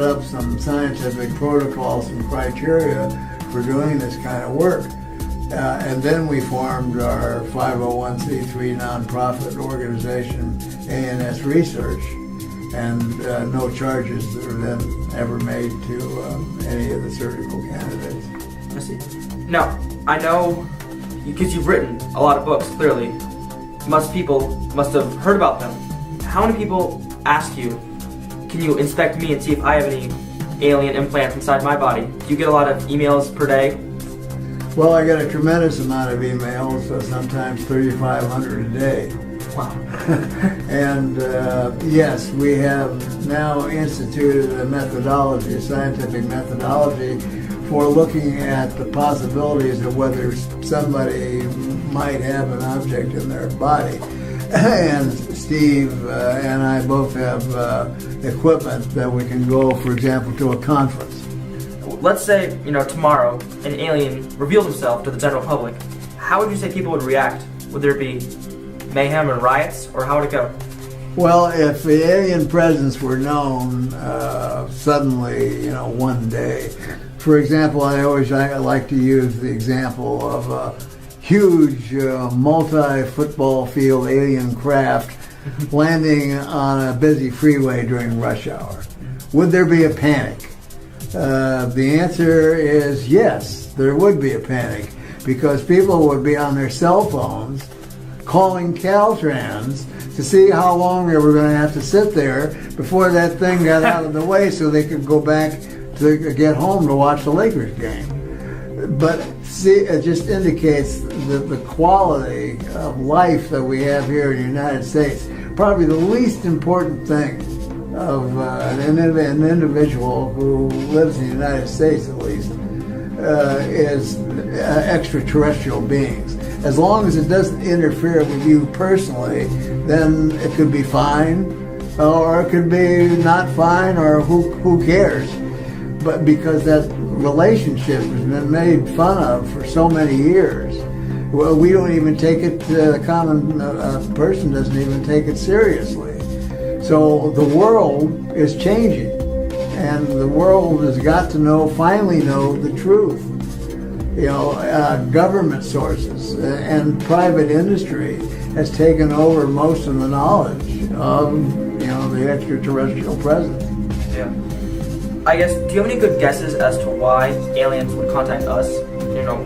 up some scientific protocols and criteria for doing this kind of work. And then we formed our 501c3 nonprofit organization, ANS Research, and no charges were then ever made to any of the surgical candidates. I see. Now, I know, because you've written a lot of books, clearly, people must have heard about them. How many people ask you, can you inspect me and see if I have any alien implants inside my body? Do you get a lot of emails per day? Well, I get a tremendous amount of emails, sometimes 3,500 a day. Wow. And yes, we have now instituted a methodology, a scientific methodology, for looking at the possibilities of whether somebody might have an object in their body. And Steve and I both have equipment that we can go, for example, to a conference. Let's say, tomorrow an alien reveals himself to the general public. How would you say people would react? Would there be mayhem and riots, or how would it go? Well, if the alien presence were known suddenly, one day, for example, I like to use the example of a huge multi-football field alien craft landing on a busy freeway during rush hour. Would there be a panic? The answer is yes, there would be a panic, because people would be on their cell phones calling Caltrans to see how long they were going to have to sit there before that thing got out of the way so they could go back to get home to watch the Lakers game. But see, it just indicates the quality of life that we have here in the United States. Probably the least important thing of an individual who lives in the United States, at least, is extraterrestrial beings. As long as it doesn't interfere with you personally, then it could be fine, or it could be not fine, or who cares? But because that relationship has been made fun of for so many years, well, we don't even take it, the common person doesn't even take it seriously. So the world is changing, and the world has got to finally know the truth. Government sources and private industry has taken over most of the knowledge of, the extraterrestrial presence. Yeah. I guess, do you have any good guesses as to why aliens would contact us?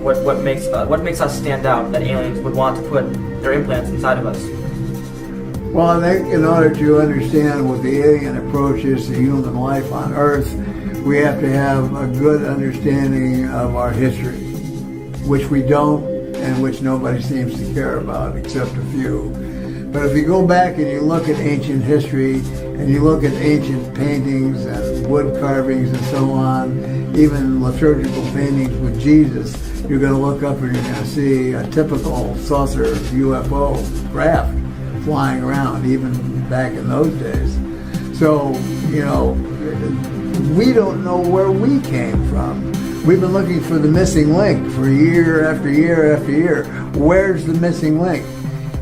What makes us stand out that aliens would want to put their implants inside of us? Well, I think in order to understand what the alien approach is to human life on Earth, we have to have a good understanding of our history, which we don't, and which nobody seems to care about except a few. But if you go back and you look at ancient history, and you look at ancient paintings and wood carvings and so on, even liturgical paintings with Jesus, you're going to look up and you're going to see a typical saucer UFO craft flying around, even back in those days. So, we don't know where we came from. We've been looking for the missing link for year after year after year. Where's the missing link?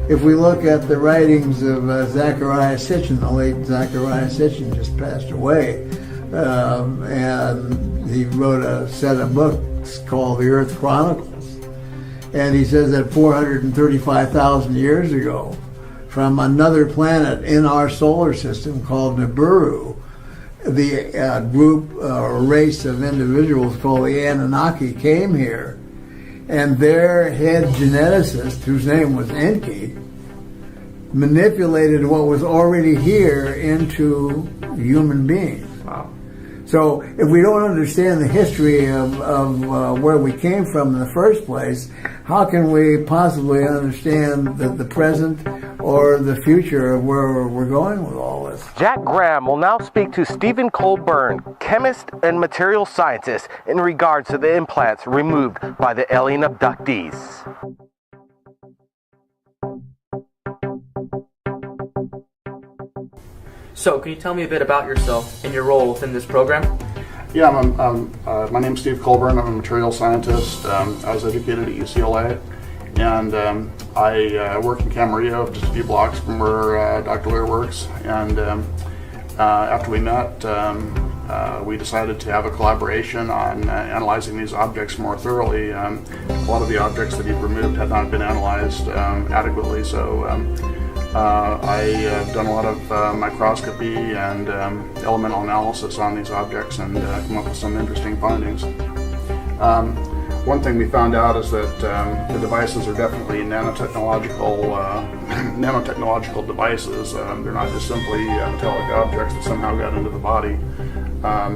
If we look at the writings of Zecharia Sitchin, the late Zecharia Sitchin just passed away, and he wrote a set of books called The Earth Chronicles. And he says that 435,000 years ago, from another planet in our solar system called Nibiru, the group or race of individuals called the Anunnaki came here, and their head geneticist, whose name was Enki, manipulated what was already here into human beings. Wow. So if we don't understand the history of where we came from in the first place, how can we possibly understand the present or the future of where we're going with all this? Jack Graham will now speak to Stephen Colburn, chemist and material scientist, in regards to the implants removed by the alien abductees. So, can you tell me a bit about yourself and your role within this program? Yeah, my name's Steve Colburn. I'm a material scientist. I was educated at UCLA, and I work in Camarillo, just a few blocks from where Dr. Lear works. And after we met, we decided to have a collaboration on analyzing these objects more thoroughly. A lot of the objects that he'd removed had not been analyzed adequately, so I've done a lot of microscopy and elemental analysis on these objects and come up with some interesting findings. One thing we found out is that the devices are definitely nanotechnological devices. They're not just simply metallic objects that somehow got into the body.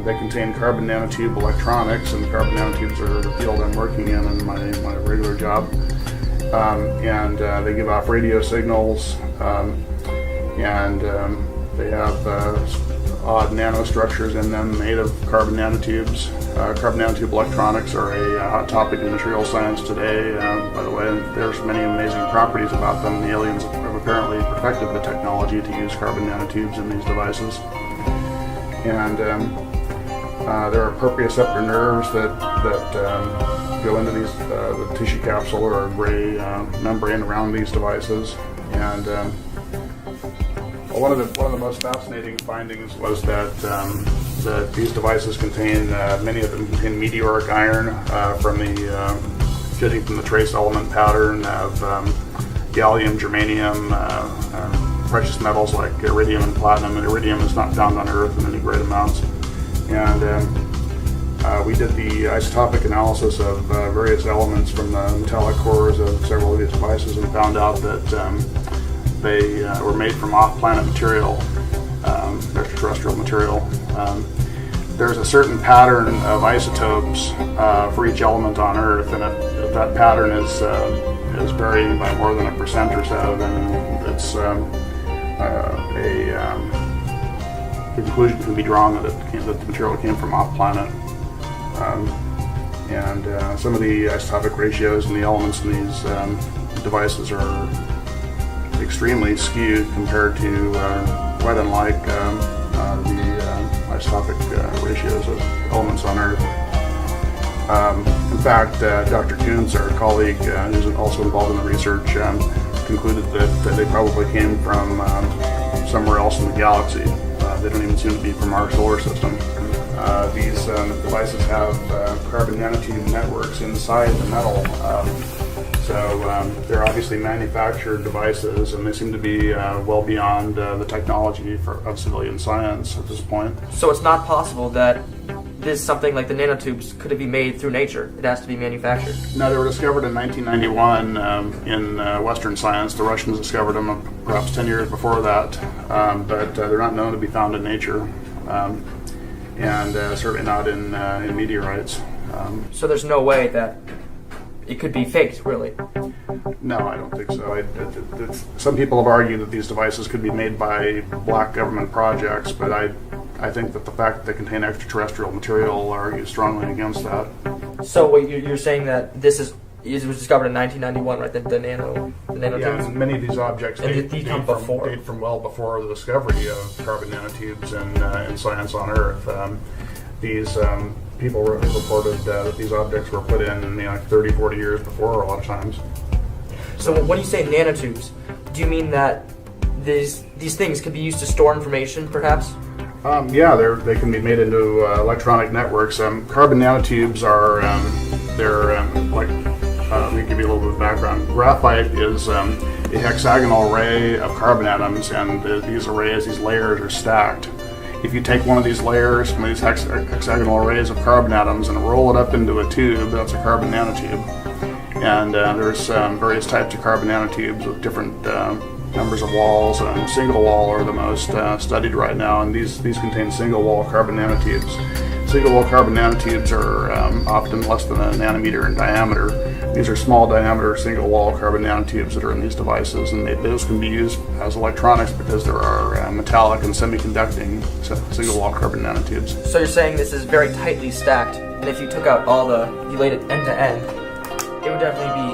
They contain carbon nanotube electronics, and carbon nanotubes are the field I'm working in my regular job. And they give off radio signals, and they have odd nanostructures in them made of carbon nanotubes. Carbon nanotube electronics are a hot topic in material science today. By the way, there's many amazing properties about them. The aliens have apparently perfected the technology to use carbon nanotubes in these devices. And there are proprioceptor nerves that go into these the tissue capsule or gray membrane around these devices. And one of the most fascinating findings was that these devices contain many of them contain meteoric iron judging from the trace element pattern of gallium, germanium, precious metals like iridium and platinum. And iridium is not found on Earth in any great amounts. And we did the isotopic analysis of various elements from the metallic cores of several of these devices and found out that they were made from off-planet material, extraterrestrial material. There's a certain pattern of isotopes for each element on Earth, and if that pattern is varying by more than 1% or so, then it's the conclusion can be drawn that the material came from off-planet. And some of the isotopic ratios and the elements in these devices are extremely skewed compared to quite unlike the isotopic ratios of elements on Earth. In fact, Dr. Kuntz, our colleague who's also involved in the research, concluded that they probably came from somewhere else in the galaxy. They don't even seem to be from our solar system. These devices have carbon nanotube networks inside the metal. So they're obviously manufactured devices, and they seem to be well beyond the technology of civilian science at this point. So it's not possible that something like the nanotubes could be made through nature. It has to be manufactured. No, they were discovered in 1991 in Western science. The Russians discovered them perhaps 10 years before that, but they're not known to be found in nature, and certainly not in meteorites. So there's no way that it could be faked, really? No, I don't think so. Some people have argued that these devices could be made by black government projects, but I think that the fact that they contain extraterrestrial material argues strongly against that. So what you're saying that it was discovered in 1991, right? The nanotubes? Yeah, and many of these objects date from well before the discovery of carbon nanotubes in science on Earth. These people reported that these objects were put in 30, 40 years before a lot of times. So when you say nanotubes, do you mean that these things can be used to store information, perhaps? Yeah, they can be made into electronic networks. Carbon nanotubes are let me give you a little bit of background. Graphite is a hexagonal array of carbon atoms, and these layers are stacked. If you take one of these layers from these hexagonal arrays of carbon atoms and roll it up into a tube, that's a carbon nanotube. And there's various types of carbon nanotubes with different numbers of walls, and single wall are the most studied right now, and these contain single wall carbon nanotubes. Single wall carbon nanotubes are often less than a nanometer in diameter. These are small diameter single wall carbon nanotubes that are in these devices, and those can be used as electronics because there are metallic and semiconducting single wall carbon nanotubes. So you're saying this is very tightly stacked, and if you took out you laid it end to end, it would definitely be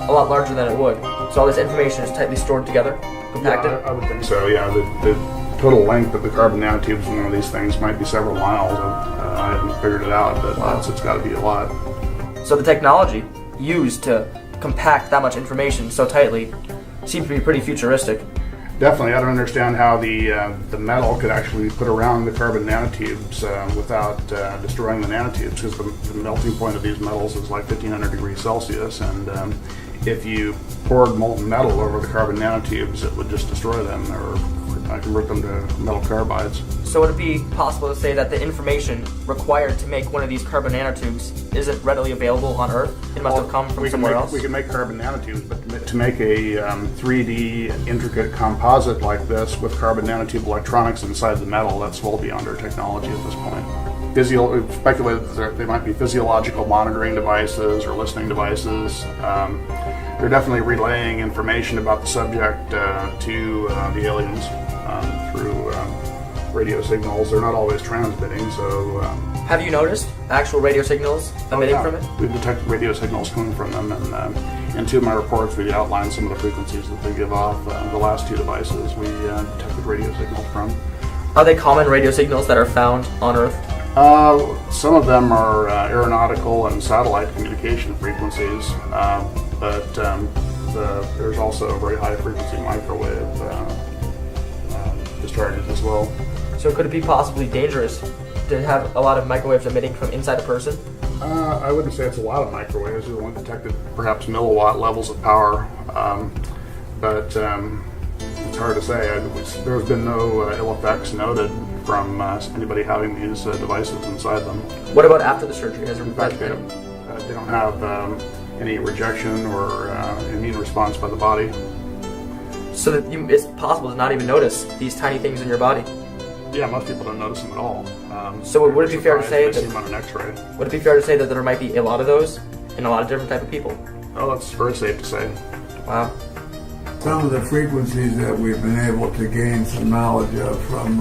a lot larger than it would. So all this information is tightly stored together, compacted? Yeah, I would think so, yeah. The total length of the carbon nanotubes in one of these things might be several miles. I haven't figured it out, but it's got to be a lot. So the technology used to compact that much information so tightly seems to be pretty futuristic. Definitely, I don't understand how the metal could actually be put around the carbon nanotubes without destroying the nanotubes, because the melting point of these metals is like 1500 degrees Celsius, and if you poured molten metal over the carbon nanotubes, it would just destroy them or convert them to metal carbides. So would it be possible to say that the information required to make one of these carbon nanotubes isn't readily available on Earth? It must have come from somewhere else? We can make carbon nanotubes, but to make a 3D intricate composite like this with carbon nanotube electronics inside the metal, that's well beyond our technology at this point. We've speculated that they might be physiological monitoring devices or listening devices. They're definitely relaying information about the subject to the aliens through radio signals. They're not always transmitting, so... Have you noticed actual radio signals emitting from it? We've detected radio signals coming from them, and in two of my reports we outlined some of the frequencies that they give off. The last two devices we detected radio signals from. Are they common radio signals that are found on Earth? Some of them are aeronautical and satellite communication frequencies, but there's also very high frequency microwave discharges as well. So could it be possibly dangerous to have a lot of microwaves emitting from inside a person? I wouldn't say it's a lot of microwaves. We've only detected perhaps milliwatt levels of power, but it's hard to say. There's been no ill effects noted from anybody having these devices inside them. What about after the surgery? Has there In fact, they don't have any rejection or immune response by the body. So that it's possible to not even notice these tiny things in your body? Yeah, most people don't notice them at all. So would it be fair to say that... see them on an X-ray. Would it be fair to say that there might be a lot of those in a lot of different type of people? Oh, that's very safe to say. Wow. Some of the frequencies that we've been able to gain some knowledge of from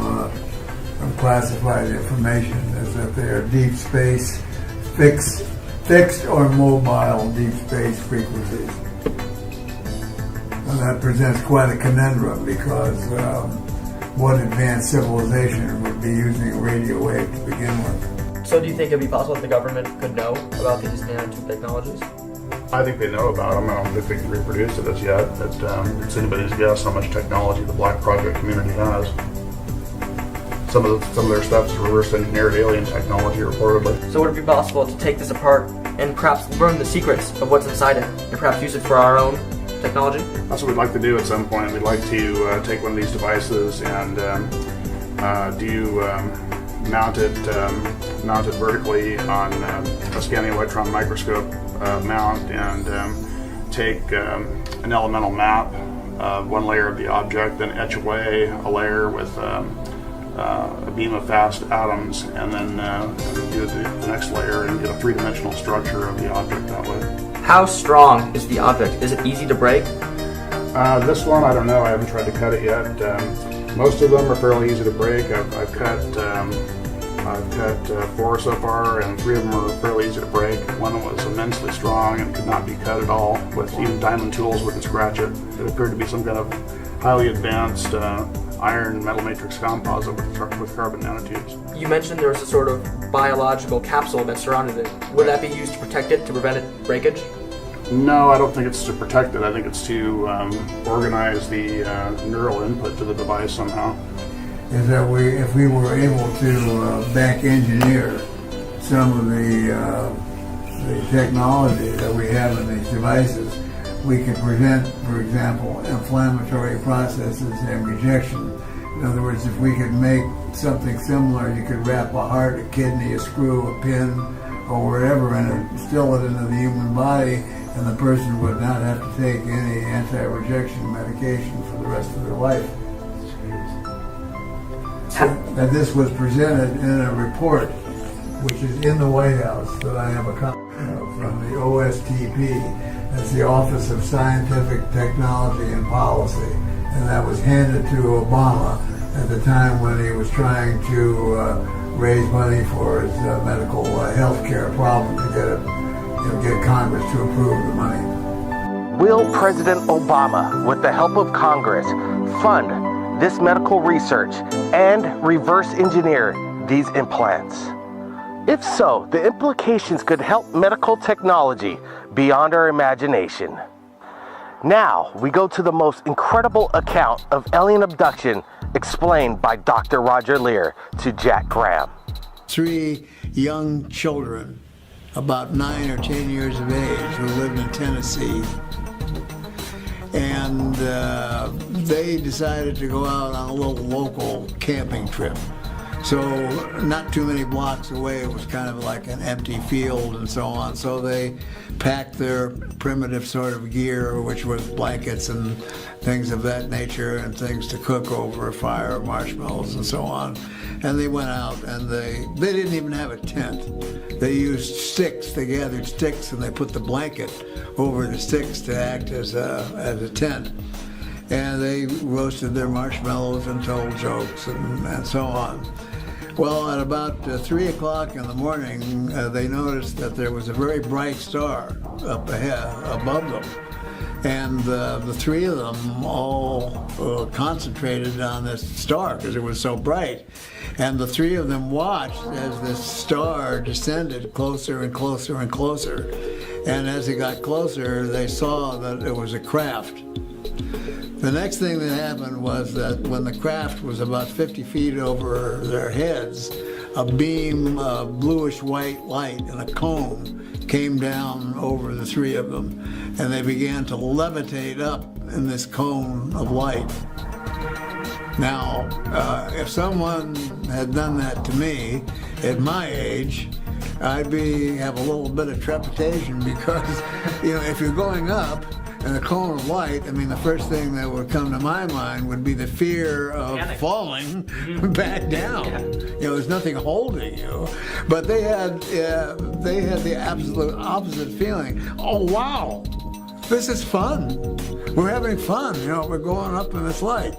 classified information is that they are deep space, fixed or mobile deep space frequencies. And that presents quite a conundrum because what advanced civilization would be using a radio wave to begin with? So do you think it'd be possible that the government could know about these nanotube technologies? I think they know about them. I don't think they can reproduce it as yet. It's anybody's guess how much technology the Black Project community has. Some of their stuff is reverse engineered alien technology, reportedly. So would it be possible to take this apart and perhaps learn the secrets of what's inside it and perhaps use it for our own technology? That's what we'd like to do at some point. We'd like to take one of these devices and mount it vertically on a scanning electron microscope mount and take an elemental map, one layer of the object, then etch away a layer with a beam of fast atoms, and then do the next layer and get a three-dimensional structure of the object that way. How strong is the object? Is it easy to break? This one, I don't know. I haven't tried to cut it yet. Most of them are fairly easy to break. I've cut 4 so far, and 3 of them are fairly easy to break. One was immensely strong and could not be cut at all. With even diamond tools wouldn't scratch it. It appeared to be some kind of highly advanced iron metal matrix composite with carbon nanotubes. You mentioned there was a sort of biological capsule that surrounded it. Would that be used to protect it, to prevent it breakage? No, I don't think it's to protect it. I think it's to organize the neural input to the device somehow. Is that if we were able to back engineer some of the technology that we have in these devices, we can prevent, for example, inflammatory processes and rejection. In other words, if we could make something similar, you could wrap a heart, a kidney, a screw, a pin, or wherever, and instill it into the human body, and the person would not have to take any anti-rejection medication for the rest of their life. And this was presented in a report, which is in the White House, that I have a copy of from the OSTP. That's the Office of Scientific Technology and Policy, and that was handed to Obama at the time when he was trying to raise money for his medical health care problem to get Congress to approve the money. Will President Obama, with the help of Congress, fund this medical research and reverse engineer these implants? If so, the implications could help medical technology beyond our imagination. Now, we go to the most incredible account of alien abduction explained by Dr. Roger Lear to Jack Graham. 3 young children, about 9 or 10 years of age, who lived in Tennessee. And they decided to go out on a little local camping trip. So not too many blocks away, it was kind of like an empty field and so on. So they packed their primitive sort of gear, which was blankets and things of that nature and things to cook over a fire, marshmallows and so on. And they went out and they didn't even have a tent. They used sticks, they gathered sticks and they put the blanket over the sticks to act as a tent. And they roasted their marshmallows and told jokes and so on. Well, at about 3 o'clock in the morning, they noticed that there was a very bright star up ahead, above them. And the 3 of them all concentrated on this star because it was so bright. And the 3 of them watched as this star descended closer and closer and closer. And as it got closer, they saw that it was a craft. The next thing that happened was that when the craft was about 50 feet over their heads, a beam of bluish-white light in a cone came down over the 3 of them, and they began to levitate up in this cone of light. Now, if someone had done that to me at my age, I'd have a little bit of trepidation because, if you're going up in a cone of light, I mean, the first thing that would come to my mind would be the fear of falling back down. There's nothing holding you. But they had the absolute opposite feeling. Oh, wow, this is fun. We're having fun. We're going up in this light.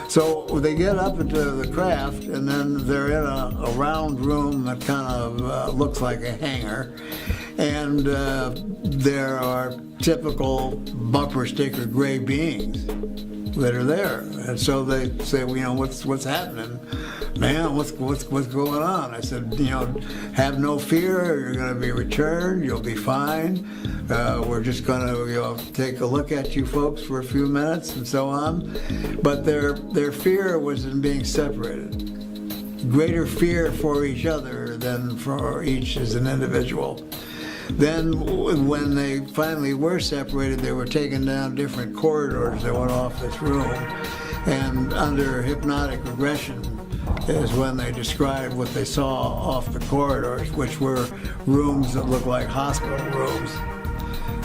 So they get up into the craft, and then they're in a round room that kind of looks like a hangar. And there are typical bumper sticker gray beings that are there. And so they say, what's happening? Man, what's going on? I said, have no fear. You're going to be returned. You'll be fine. We're just going to take a look at you folks for a few minutes and so on. But their fear was in being separated. Greater fear for each other than for each as an individual. Then when they finally were separated, they were taken down different corridors that went off this room. And under hypnotic regression is when they described what they saw off the corridors, which were rooms that looked like hospital rooms.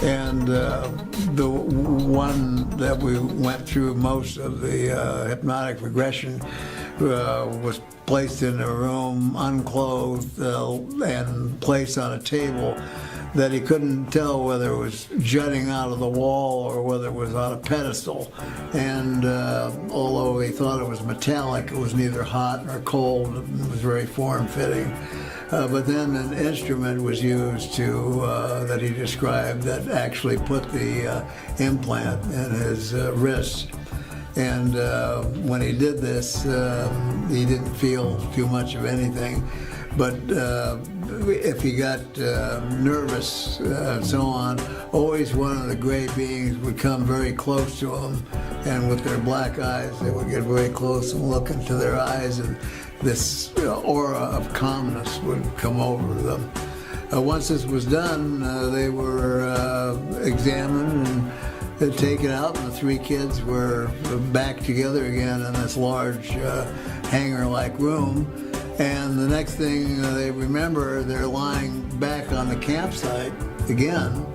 And the one that we went through most of the hypnotic regression was placed in a room, unclothed, and placed on a table that he couldn't tell whether it was jutting out of the wall or whether it was on a pedestal. And although he thought it was metallic, it was neither hot nor cold. It was very form-fitting. But then an instrument was used that he described that actually put the implant in his wrist. And when he did this, he didn't feel too much of anything. But if he got nervous and so on, always one of the gray beings would come very close to him, and with their black eyes, they would get very close and look into their eyes, and this aura of calmness would come over them. Once this was done, they were examined and taken out, and the 3 kids were back together again in this large hangar-like room. And the next thing they remember, they're lying back on the campsite again,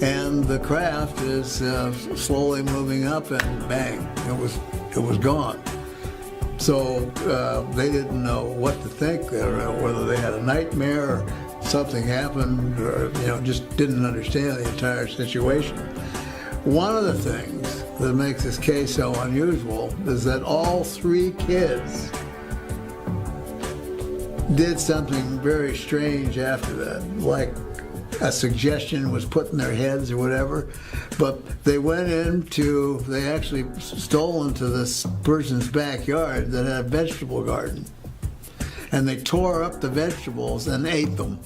and the craft is slowly moving up, and bang, it was gone. So they didn't know what to think, whether they had a nightmare or something happened, or just didn't understand the entire situation. One of the things that makes this case so unusual is that all 3 kids did something very strange after that, like a suggestion was put in their heads or whatever, but they actually stole into this person's backyard that had a vegetable garden, and they tore up the vegetables and ate them.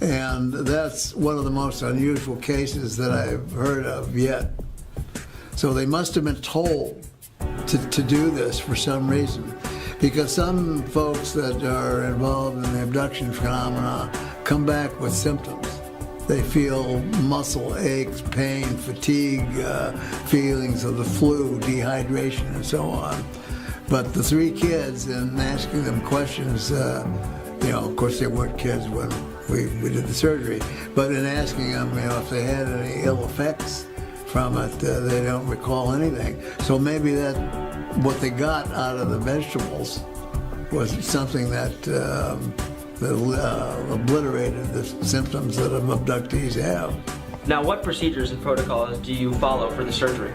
And that's one of the most unusual cases that I've heard of yet. So they must have been told to do this for some reason, because some folks that are involved in the abduction phenomena come back with symptoms. They feel muscle aches, pain, fatigue, feelings of the flu, dehydration, and so on. But the 3 kids, in asking them questions, of course they weren't kids when we did the surgery, but in asking them, if they had any ill effects from it, they don't recall anything. So maybe that what they got out of the vegetables was something that obliterated the symptoms that abductees have. Now, what procedures and protocols do you follow for the surgery?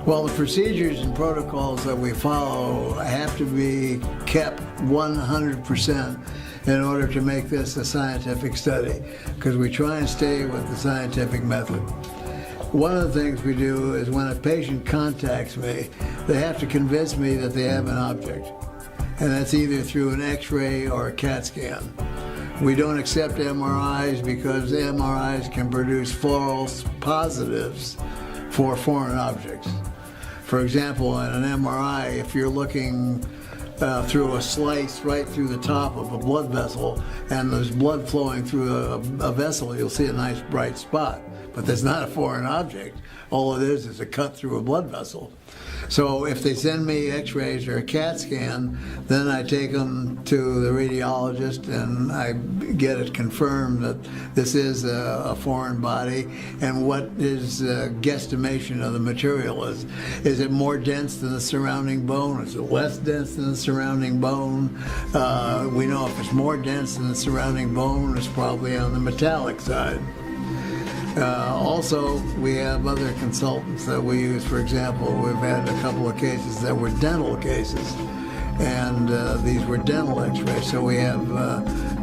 Well, the procedures and protocols that we follow have to be kept 100% in order to make this a scientific study, because we try and stay with the scientific method. One of the things we do is when a patient contacts me, they have to convince me that they have an object. And that's either through an X-ray or a CAT scan. We don't accept MRIs because MRIs can produce false positives for foreign objects. For example, in an MRI, if you're looking through a slice right through the top of a blood vessel and there's blood flowing through a vessel, you'll see a nice bright spot. But that's not a foreign object. All it is a cut through a blood vessel. So if they send me X-rays or a CAT scan, then I take them to the radiologist and I get it confirmed that this is a foreign body, and what his guesstimation of the material is. Is it more dense than the surrounding bone? Is it less dense than the surrounding bone? We know if it's more dense than the surrounding bone, it's probably on the metallic side. Also, we have other consultants that we use. For example, we've had a couple of cases that were dental cases, and these were dental x-rays. So we have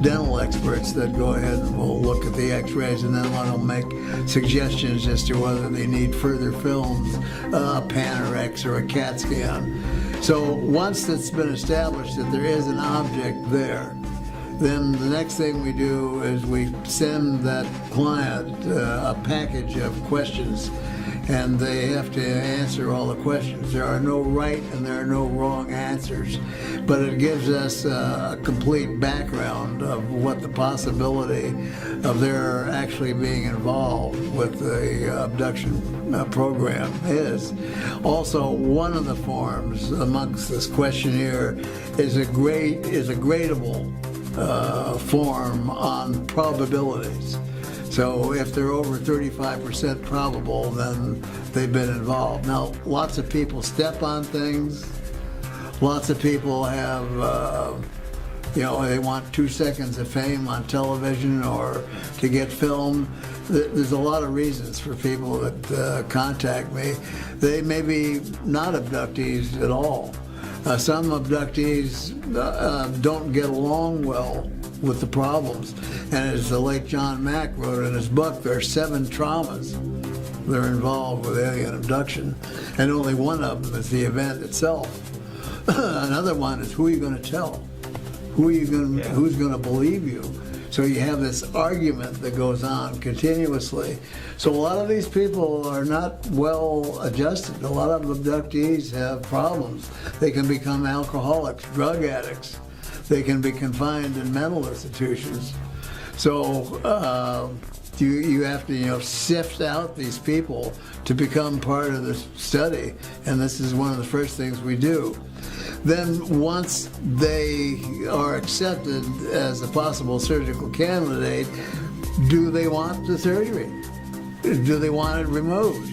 dental experts that go ahead and will look at the x-rays, and then they'll make suggestions as to whether they need further films, a Panorex or a CAT scan. So once it's been established that there is an object there, then the next thing we do is we send that client a package of questions, and they have to answer all the questions. There are no right and there are no wrong answers, but it gives us a complete background of what the possibility of their actually being involved with the abduction program is. Also, one of the forms amongst this questionnaire is a gradable form on probabilities. So if they're over 35% probable, then they've been involved. Now, lots of people step on things. Lots of people have, they want 2 seconds of fame on television or to get filmed. There's a lot of reasons for people that contact me. They may be not abductees at all. Some abductees don't get along well with the problems. And as the late John Mack wrote in his book, there are 7 traumas that are involved with alien abduction, and only one of them is the event itself. Another one is who are you going to tell? Who's going to believe you? So you have this argument that goes on continuously. So a lot of these people are not well adjusted. A lot of abductees have problems. They can become alcoholics, drug addicts. They can be confined in mental institutions. So you have to sift out these people to become part of this study, and this is one of the first things we do. Then once they are accepted as a possible surgical candidate, do they want the surgery? Do they want it removed?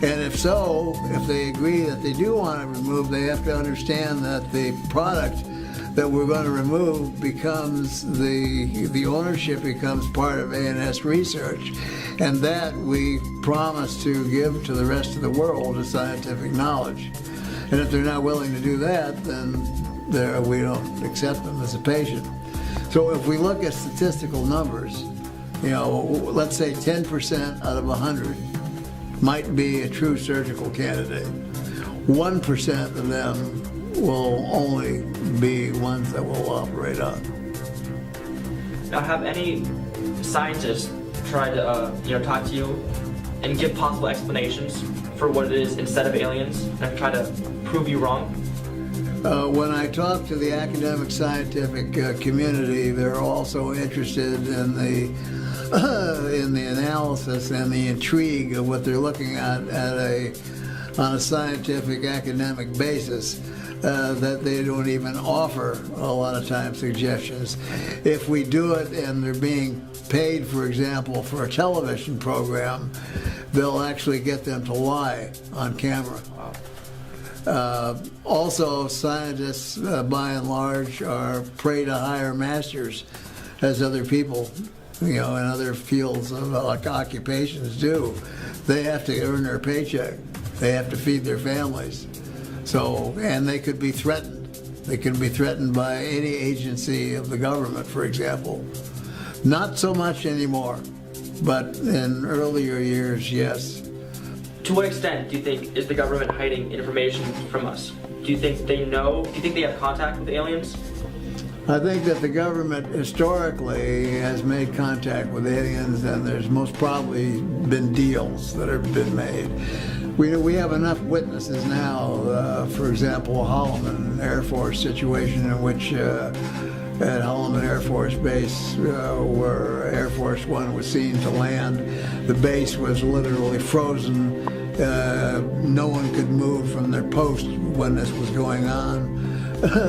And if so, if they agree that they do want it removed, they have to understand that the product that we're going to remove becomes the ownership becomes part of ANS research, and that we promise to give to the rest of the world as scientific knowledge. And if they're not willing to do that, then we don't accept them as a patient. So if we look at statistical numbers, let's say 10% out of 100 might be a true surgical candidate. 1% of them will only be ones that we'll operate on. Now, have any scientists try to, talk to you and give possible explanations for what it is instead of aliens, and try to prove you wrong? When I talk to the academic scientific community, they're also interested in the analysis and the intrigue of what they're looking at on a scientific academic basis. That they don't even offer a lot of times suggestions. If we do it and they're being paid, for example, for a television program, they'll actually get them to lie on camera. Also, scientists, by and large, are prey to higher masters, as other people, in other fields of occupations do. They have to earn their paycheck. They have to feed their families. So, and they could be threatened. They can be threatened by any agency of the government, for example. Not so much anymore, but in earlier years, yes. To what extent do you think is the government hiding information from us? Do you think they know? Do you think they have contact with aliens? I think that the government historically has made contact with aliens, and there's most probably been deals that have been made. We have enough witnesses now, for example, Holloman Air Force situation in which at Holloman Air Force Base where Air Force One was seen to land, the base was literally frozen. No one could move from their post when this was going on.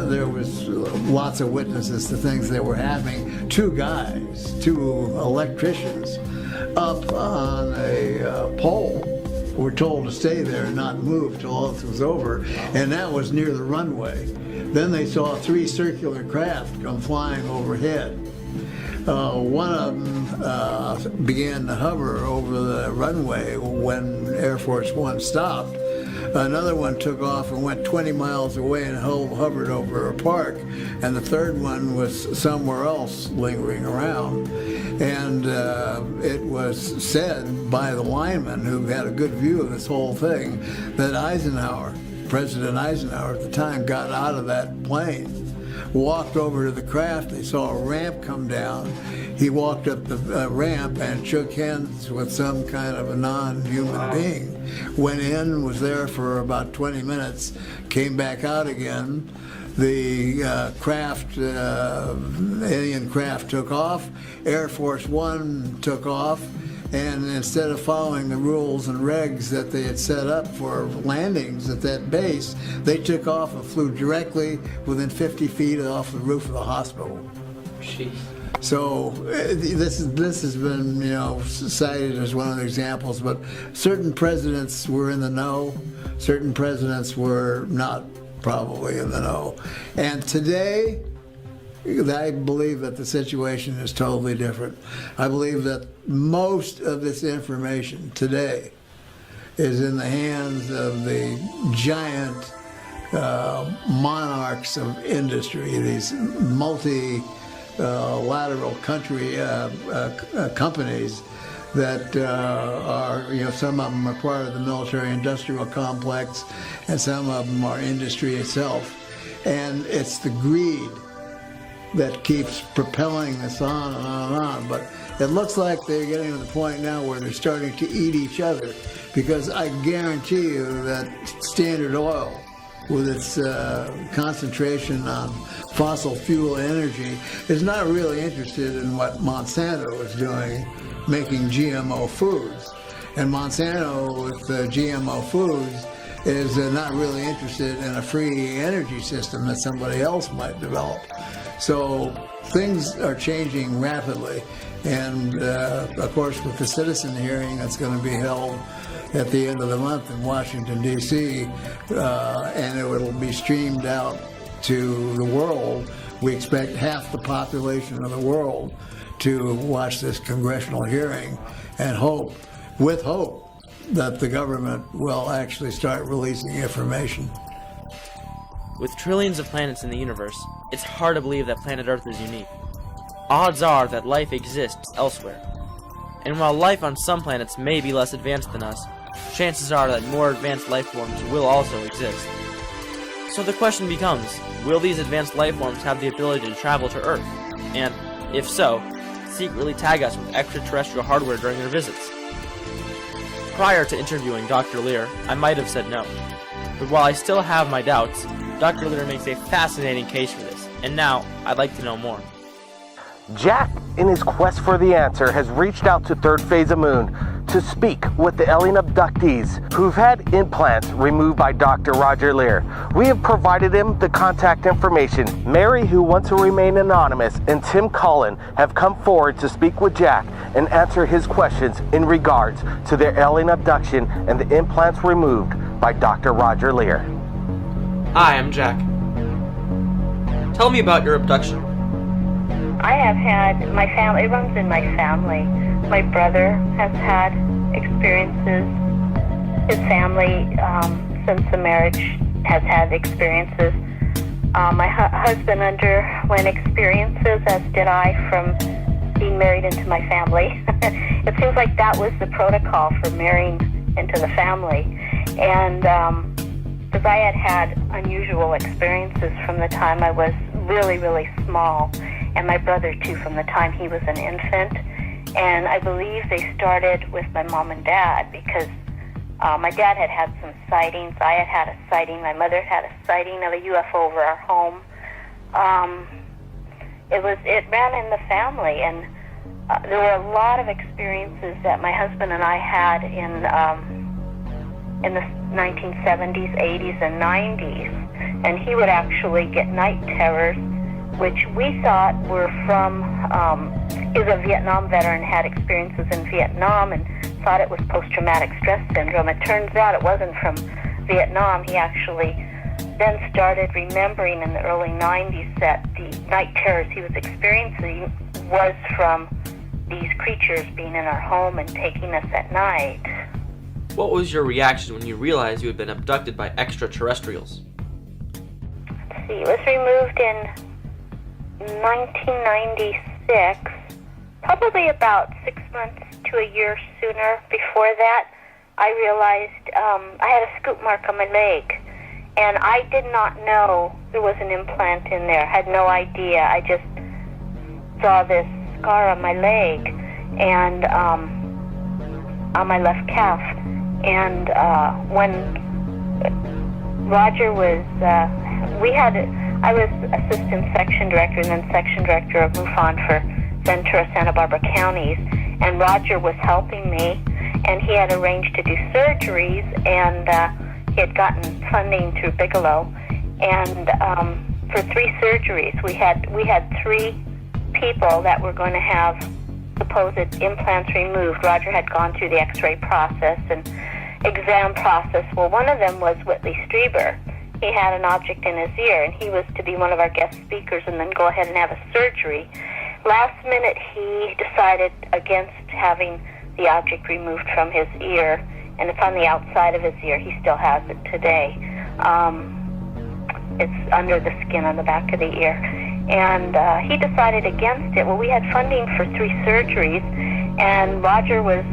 There was lots of witnesses to things that were happening. Two electricians up on a pole were told to stay there and not move till all this was over, and that was near the runway. Then they saw 3 circular craft come flying overhead. One of them began to hover over the runway when Air Force One stopped. Another one took off and went 20 miles away and hovered over a park. And the third one was somewhere else lingering around. And it was said by the lineman who had a good view of this whole thing that President Eisenhower at the time, got out of that plane, walked over to the craft. They saw a ramp come down. He walked up the ramp and shook hands with some kind of a non-human being. Went in, was there for about 20 minutes, came back out again. The alien craft took off. Air Force One took off. And instead of following the rules and regs that they had set up for landings at that base, they took off and flew directly within 50 feet off the roof of the hospital. Jeez. So this has been, cited as one of the examples, but certain presidents were in the know, certain presidents were not probably in the know. And today, I believe that the situation is totally different. I believe that most of this information today is in the hands of the giant monarchs of industry, these multilateral companies that are, some of them are part of the military-industrial complex, and some of them are industry itself. And it's the greed that keeps propelling this on and on and on. But it looks like they're getting to the point now where they're starting to eat each other, because I guarantee you that Standard Oil, with its concentration on fossil fuel energy, is not really interested in what Monsanto is doing, making GMO foods. And Monsanto with GMO foods is not really interested in a free energy system that somebody else might develop. So things are changing rapidly. And of course, with the citizen hearing that's going to be held at the end of the month in Washington, D.C., and it will be streamed out to the world. We expect half the population of the world to watch this congressional hearing, and hope that the government will actually start releasing information. With trillions of planets in the universe, it's hard to believe that planet Earth is unique. Odds are that life exists elsewhere. And while life on some planets may be less advanced than us, chances are that more advanced life forms will also exist. So the question becomes, will these advanced life forms have the ability to travel to Earth? And, if so, secretly tag us with extraterrestrial hardware during their visits. Prior to interviewing Dr. Lear, I might have said no. But while I still have my doubts, Dr. Lear makes a fascinating case for this, and now I'd like to know more. Jack, in his quest for the answer, has reached out to Third Phase of Moon to speak with the alien abductees who've had implants removed by Dr. Roger Lear. We have provided him the contact information. Mary, who wants to remain anonymous, and Tim Cullen have come forward to speak with Jack and answer his questions in regards to their alien abduction and the implants removed by Dr. Roger Lear. Hi, I'm Jack. Tell me about your abduction. I have had, my family, it runs in my family. My brother has had experiences. His family, since the marriage, has had experiences. My husband underwent experiences, as did I, from being married into my family. It seems like that was the protocol for marrying into the family. And because I had unusual experiences from the time I was really, really small, and my brother too from the time he was an infant. And I believe they started with my mom and dad because my dad had had some sightings. I had had a sighting. My mother had a sighting of a UFO over our home. It ran in the family, and there were a lot of experiences that my husband and I had in the 1970s, 80s, and 90s. And he would actually get night terrors, which we thought were from, he was a Vietnam veteran, had experiences in Vietnam, and thought it was post-traumatic stress syndrome. It turns out it wasn't from Vietnam. He actually then started remembering in the early 90s that the night terrors he was experiencing was from these creatures being in our home and taking us at night. What was your reaction when you realized you had been abducted by extraterrestrials? Let's see, it was removed in 1996, probably about 6 months to a year sooner. Before that, I realized I had a scoop mark on my leg, and I did not know there was an implant in there. Had no idea. I just saw this scar on my leg and on my left calf. And when Roger was, I was assistant section director and then section director of MUFON for Ventura, Santa Barbara counties, and Roger was helping me, and he had arranged to do surgeries, and he had gotten funding through Bigelow, and for 3 surgeries, we had 3 people that were going to have supposed implants removed. Roger had gone through the x-ray process and exam process. Well, one of them was Whitley Strieber. He had an object in his ear, and he was to be one of our guest speakers and then go ahead and have a surgery. Last minute, he decided against having the object removed from his ear, and it's on the outside of his ear. He still has it today. It's under the skin on the back of the ear. And he decided against it. Well, we had funding for 3 surgeries, and Roger was,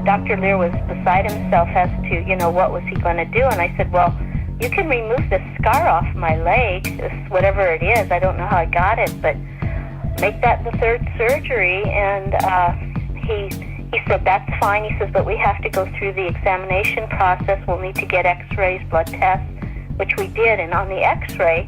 Dr. Lear was beside himself as to, what was he going to do? And I said, well, you can remove this scar off my leg, whatever it is. I don't know how I got it, but make that the 3rd surgery. And he said, that's fine. He says, but we have to go through the examination process. We'll need to get x-rays, blood tests, which we did. And on the x-ray,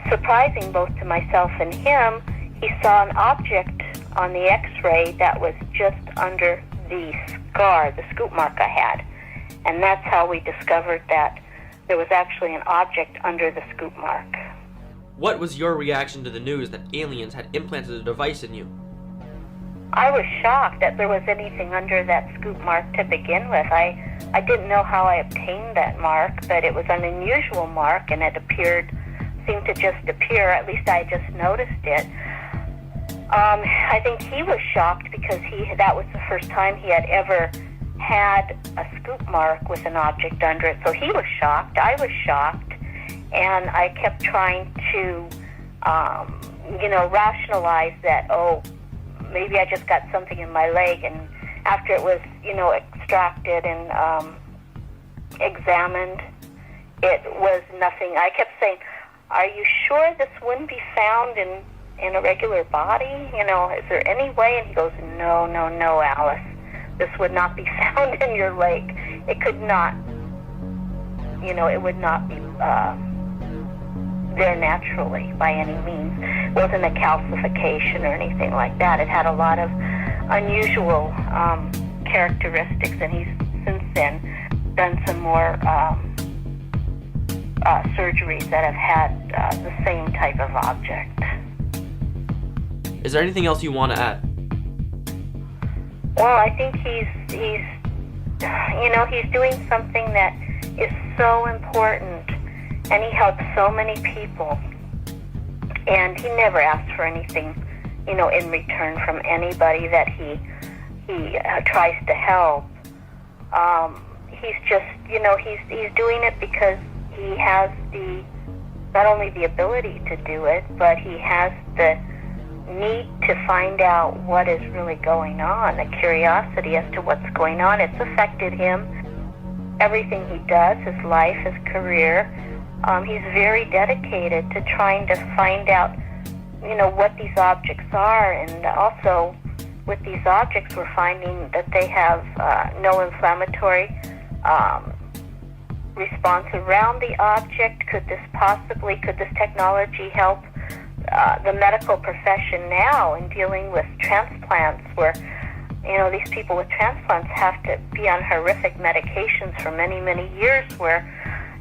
surprising both to myself and him, he saw an object on the x-ray that was just under the scar, the scoop mark I had. And that's how we discovered that there was actually an object under the scoop mark. What was your reaction to the news that aliens had implanted a device in you? I was shocked that there was anything under that scoop mark to begin with. I didn't know how I obtained that mark, but it was an unusual mark, and it seemed to just appear. At least I just noticed it. I think he was shocked because that was the first time he had ever had a scoop mark with an object under it. So he was shocked. I was shocked. And I kept trying to, rationalize that, maybe I just got something in my leg. And after it was, extracted and examined, it was nothing. I kept saying, are you sure this wouldn't be found in in a regular body? You know, is there any way? And he goes, no, no, no, Alice. This would not be found in your lake. It could not, you know, it would not be there naturally by any means. It wasn't a calcification or anything like that. It had a lot of unusual characteristics, and he's since then done some more surgeries that have had the same type of object. Is there anything else you want to add? Well, I think he's doing something that is so important, and he helps so many people, and he never asks for anything, you know, in return from anybody that he tries to help. He's just, you know, he's doing it because he has not only the ability to do it, but he has the need to find out what is really going on, a curiosity as to what's going on. It's affected him. Everything he does, his life, his career, he's very dedicated to trying to find out, you know, what these objects are. And also, with these objects, we're finding that they have no inflammatory response around the object. Could this technology help the medical profession now in dealing with transplants, where, you know, these people with transplants have to be on horrific medications for many, many years, where,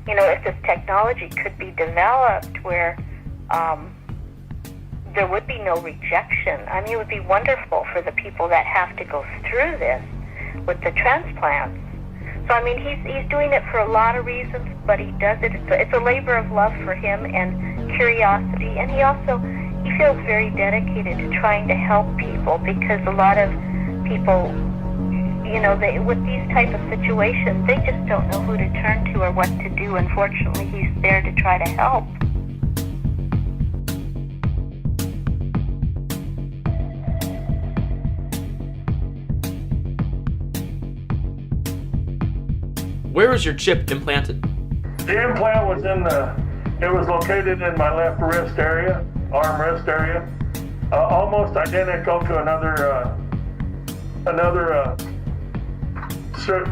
you know, if this technology could be developed where there would be no rejection. I mean, it would be wonderful for the people that have to go through this with the transplants. So, I mean, he's doing it for a lot of reasons, but he does it. It's a labor of love for him and curiosity, and he feels very dedicated to trying to help people, because a lot of people, you know, with these type of situations, they just don't know who to turn to or what to do. Unfortunately, he's there to try to help. Where is your chip implanted? The implant was it was located in my left wrist area, arm wrist area, almost identical to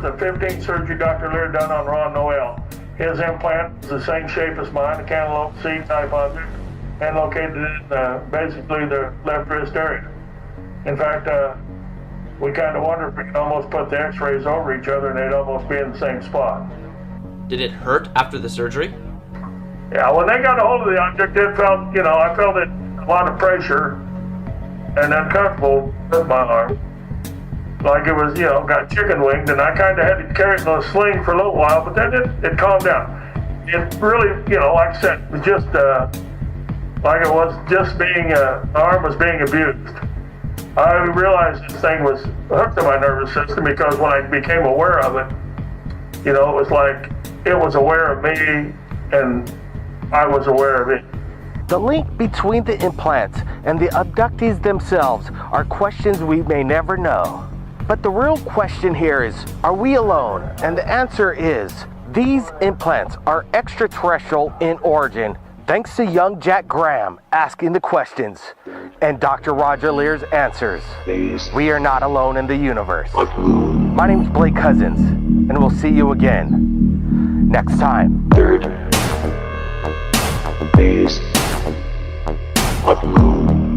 the 15th surgery Dr. Lear done on Ron Noel. His implant is the same shape as mine, a cantaloupe seed type object, and located in basically the left wrist area. In fact, we kind of wonder if we could almost put the x-rays over each other and they'd almost be in the same spot. Did it hurt after the surgery? Yeah, when they got a hold of the object, I felt it a lot of pressure and uncomfortable with my arm. Like it was, got chicken winged, and I kind of had to carry it in a sling for a little while, but then it calmed down. It really, like I said, was just like it was just being, the arm was being abused. I realized this thing was hooked to my nervous system, because when I became aware of it, it was like it was aware of me and I was aware of it. The link between the implants and the abductees themselves are questions we may never know. But the real question here is, are we alone? And the answer is, these implants are extraterrestrial in origin, thanks to young Jack Graham asking the questions and Dr. Roger Lear's answers. We are not alone in the universe. My name's Blake Cousins, and we'll see you again next time. Third phase of moon.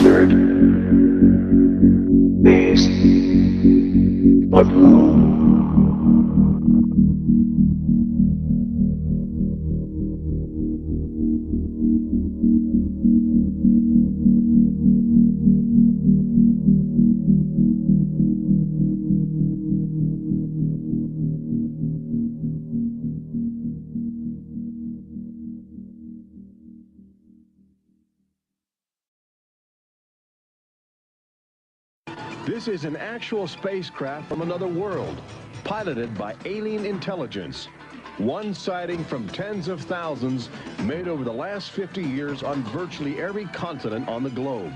Third phase of moon. This is an actual spacecraft from another world, piloted by alien intelligence. One sighting from tens of thousands made over the last 50 years on virtually every continent on the globe.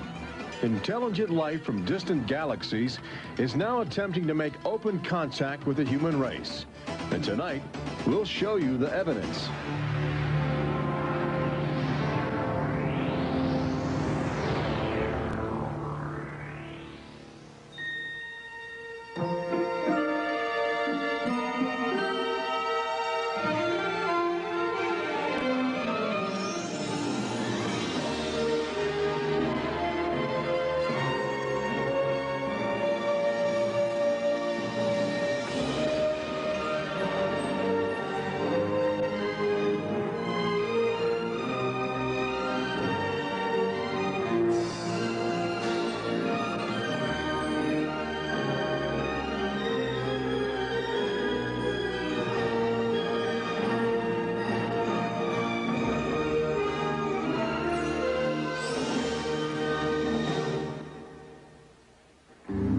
Intelligent life from distant galaxies is now attempting to make open contact with the human race. And tonight, we'll show you the evidence.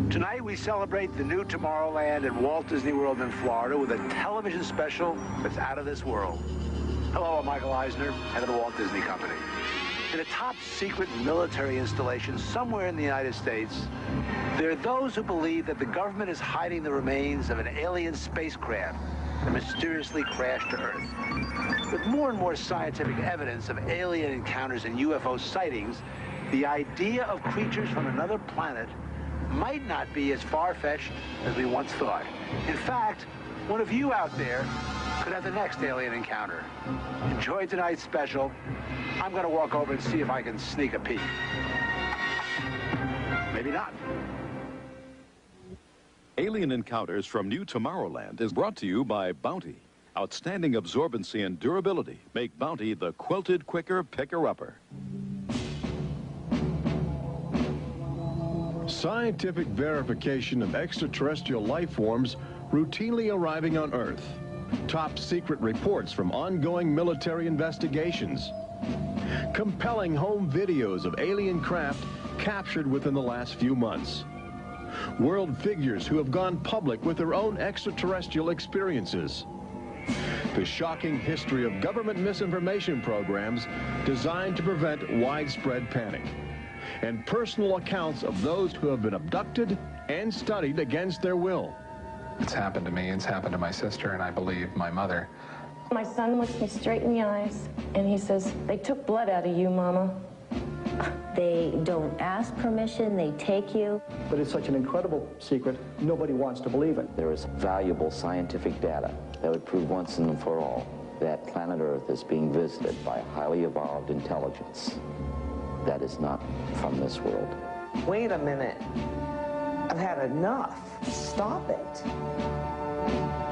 Tonight we celebrate the new Tomorrowland at Walt Disney World in Florida with a television special that's out of this world. Hello, I'm Michael Eisner, head of the Walt Disney Company. In a top secret military installation somewhere in the United States, there are those who believe that the government is hiding the remains of an alien spacecraft that mysteriously crashed to Earth. With more and more scientific evidence of alien encounters and UFO sightings, the idea of creatures from another planet might not be as far-fetched as we once thought. In fact, one of you out there could have the next alien encounter. Enjoy tonight's special. I'm going to walk over and see if I can sneak a peek. Maybe not. Alien Encounters from New Tomorrowland is brought to you by Bounty. Outstanding absorbency and durability make Bounty the quilted quicker picker-upper. Scientific verification of extraterrestrial life forms routinely arriving on Earth. Top secret reports from ongoing military investigations. Compelling home videos of alien craft captured within the last few months. World figures who have gone public with their own extraterrestrial experiences. The shocking history of government misinformation programs designed to prevent widespread panic. And personal accounts of those who have been abducted and studied against their will. It's happened to me, it's happened to my sister, and I believe my mother. My son looks me straight in the eyes, and he says, "They took blood out of you, Mama." They don't ask permission, they take you. But it's such an incredible secret, nobody wants to believe it. There is valuable scientific data that would prove once and for all that planet Earth is being visited by a highly evolved intelligence that is not from this world. Wait a minute. I've had enough. Stop it.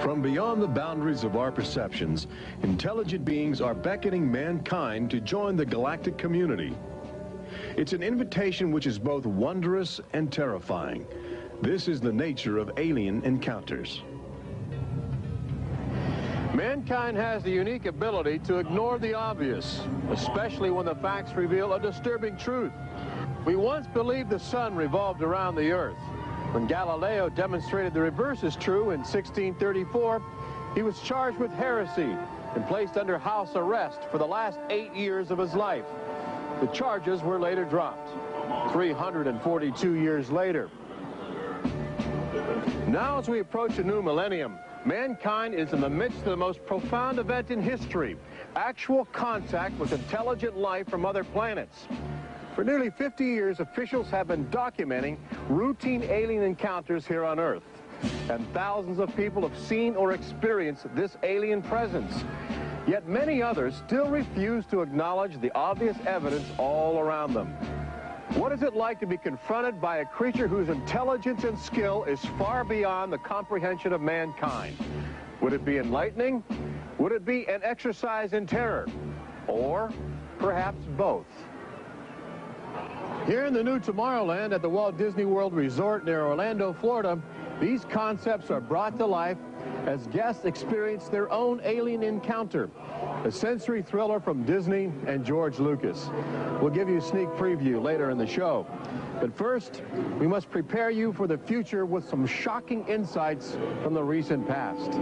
From beyond the boundaries of our perceptions, intelligent beings are beckoning mankind to join the galactic community. It's an invitation which is both wondrous and terrifying. This is the nature of alien encounters. Mankind has the unique ability to ignore the obvious, especially when the facts reveal a disturbing truth. We once believed the sun revolved around the earth. When Galileo demonstrated the reverse is true in 1634, he was charged with heresy and placed under house arrest for the last 8 years of his life. The charges were later dropped, 342 years later. Now as we approach a new millennium, mankind is in the midst of the most profound event in history, actual contact with intelligent life from other planets. For nearly 50 years, officials have been documenting routine alien encounters here on Earth. And thousands of people have seen or experienced this alien presence. Yet many others still refuse to acknowledge the obvious evidence all around them. What is it like to be confronted by a creature whose intelligence and skill is far beyond the comprehension of mankind? Would it be enlightening? Would it be an exercise in terror? Or perhaps both? Here in the new Tomorrowland at the Walt Disney World Resort near Orlando, Florida, these concepts are brought to life as guests experience their own alien encounter, a sensory thriller from Disney and George Lucas. We'll give you a sneak preview later in the show. But first, we must prepare you for the future with some shocking insights from the recent past.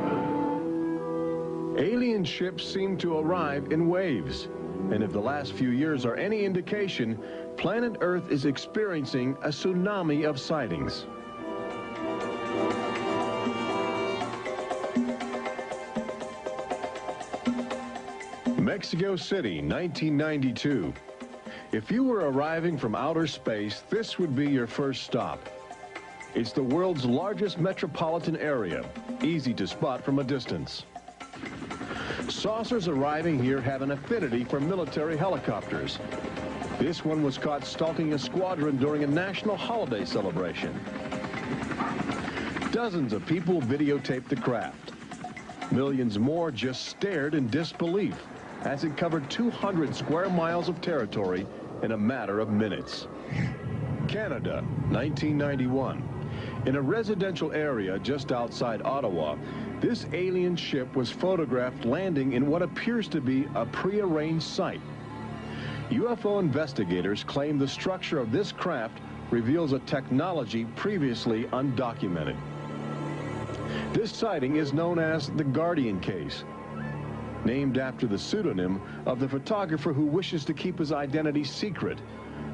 Alien ships seem to arrive in waves. And if the last few years are any indication, planet Earth is experiencing a tsunami of sightings. Mexico City, 1992. If you were arriving from outer space, this would be your first stop. It's the world's largest metropolitan area, easy to spot from a distance. Saucers arriving here have an affinity for military helicopters. This one was caught stalking a squadron during a national holiday celebration. Dozens of people videotaped the craft. Millions more just stared in disbelief as it covered 200 square miles of territory in a matter of minutes. Canada, 1991. In a residential area just outside Ottawa, this alien ship was photographed landing in what appears to be a prearranged site. UFO investigators claim the structure of this craft reveals a technology previously undocumented. This sighting is known as the Guardian case, named after the pseudonym of the photographer who wishes to keep his identity secret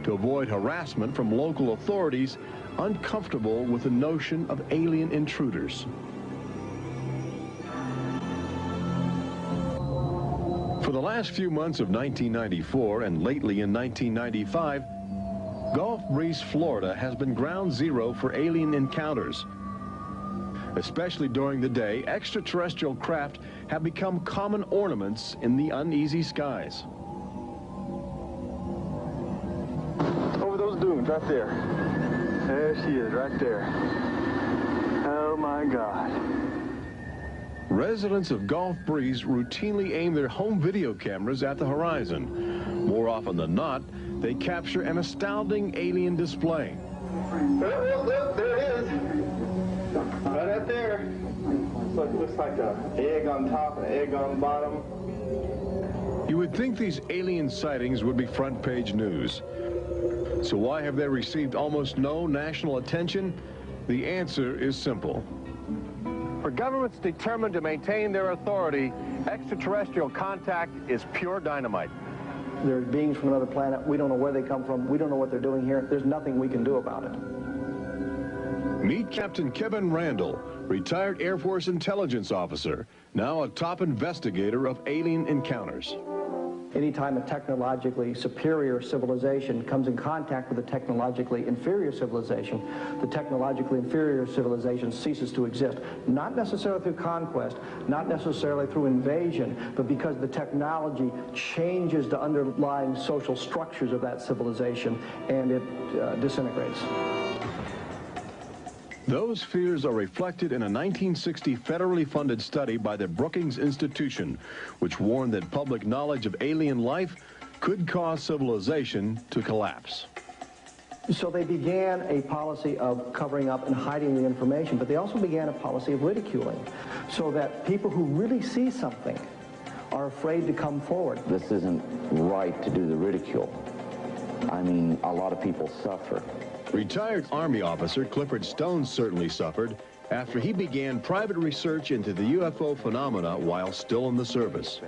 to avoid harassment from local authorities uncomfortable with the notion of alien intruders. For the last few months of 1994 and lately in 1995, Gulf Breeze, Florida has been ground zero for alien encounters. Especially during the day, extraterrestrial craft have become common ornaments in the uneasy skies. Over those dunes, right there. There she is, right there. Oh my God. Residents of Gulf Breeze routinely aim their home video cameras at the horizon. More often than not, they capture an astounding alien display. Look, there it is. Right up there. Looks like an egg on top and an egg on the bottom. You would think these alien sightings would be front page news. So why have they received almost no national attention? The answer is simple. For governments determined to maintain their authority, extraterrestrial contact is pure dynamite. There's beings from another planet. We don't know where they come from. We don't know what they're doing here. There's nothing we can do about it. Meet Captain Kevin Randall, retired Air Force intelligence officer, now a top investigator of alien encounters. Anytime a technologically superior civilization comes in contact with a technologically inferior civilization, the technologically inferior civilization ceases to exist. Not necessarily through conquest, not necessarily through invasion, but because the technology changes the underlying social structures of that civilization and it disintegrates. Those fears are reflected in a 1960 federally funded study by the Brookings Institution, which warned that public knowledge of alien life could cause civilization to collapse. So they began a policy of covering up and hiding the information, but they also began a policy of ridiculing, so that people who really see something are afraid to come forward. This isn't right to do the ridicule. I mean, a lot of people suffer. Retired Army officer Clifford Stone certainly suffered after he began private research into the UFO phenomena while still in the service.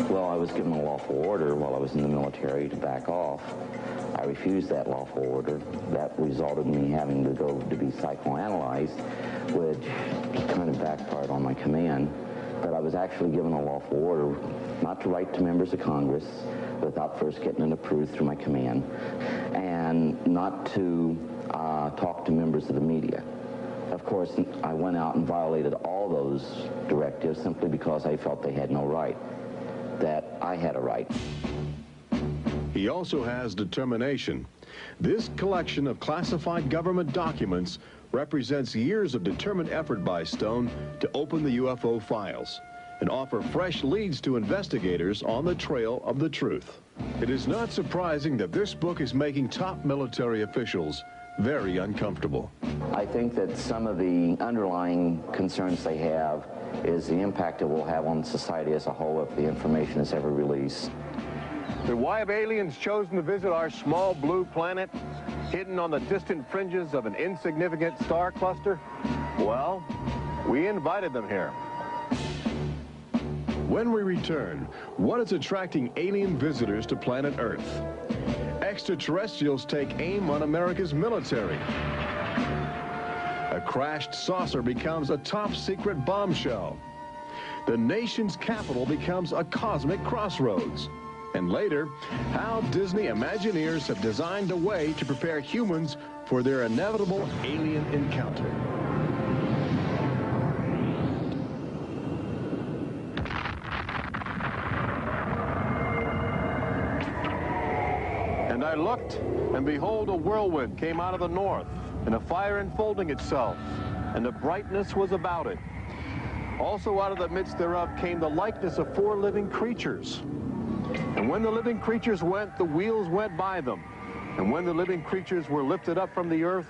Well, I was given a lawful order while I was in the military to back off. I refused that lawful order. That resulted in me having to go to be psychoanalyzed, which kind of backfired on my command. But I was actually given a lawful order not to write to members of Congress without first getting it approved through my command, and not to talk to members of the media. Of course, I went out and violated all those directives simply because I felt they had no right, that I had a right. He also has determination. This collection of classified government documents represents years of determined effort by Stone to open the UFO files and offer fresh leads to investigators on the trail of the truth. It is not surprising that this book is making top military officials very uncomfortable. I think that some of the underlying concerns they have is the impact it will have on society as a whole if the information is ever released. But why have aliens chosen to visit our small blue planet? hidden on the distant fringes of an insignificant star cluster? Well, we invited them here. When we return, what is attracting alien visitors to planet Earth? Extraterrestrials take aim on America's military. A crashed saucer becomes a top-secret bombshell. The nation's capital becomes a cosmic crossroads. And later, how Disney Imagineers have designed a way to prepare humans for their inevitable alien encounter. And I looked, and behold, a whirlwind came out of the north, and a fire enfolding itself, and the brightness was about it. Also out of the midst thereof came the likeness of 4 living creatures. And when the living creatures went, the wheels went by them. And when the living creatures were lifted up from the earth,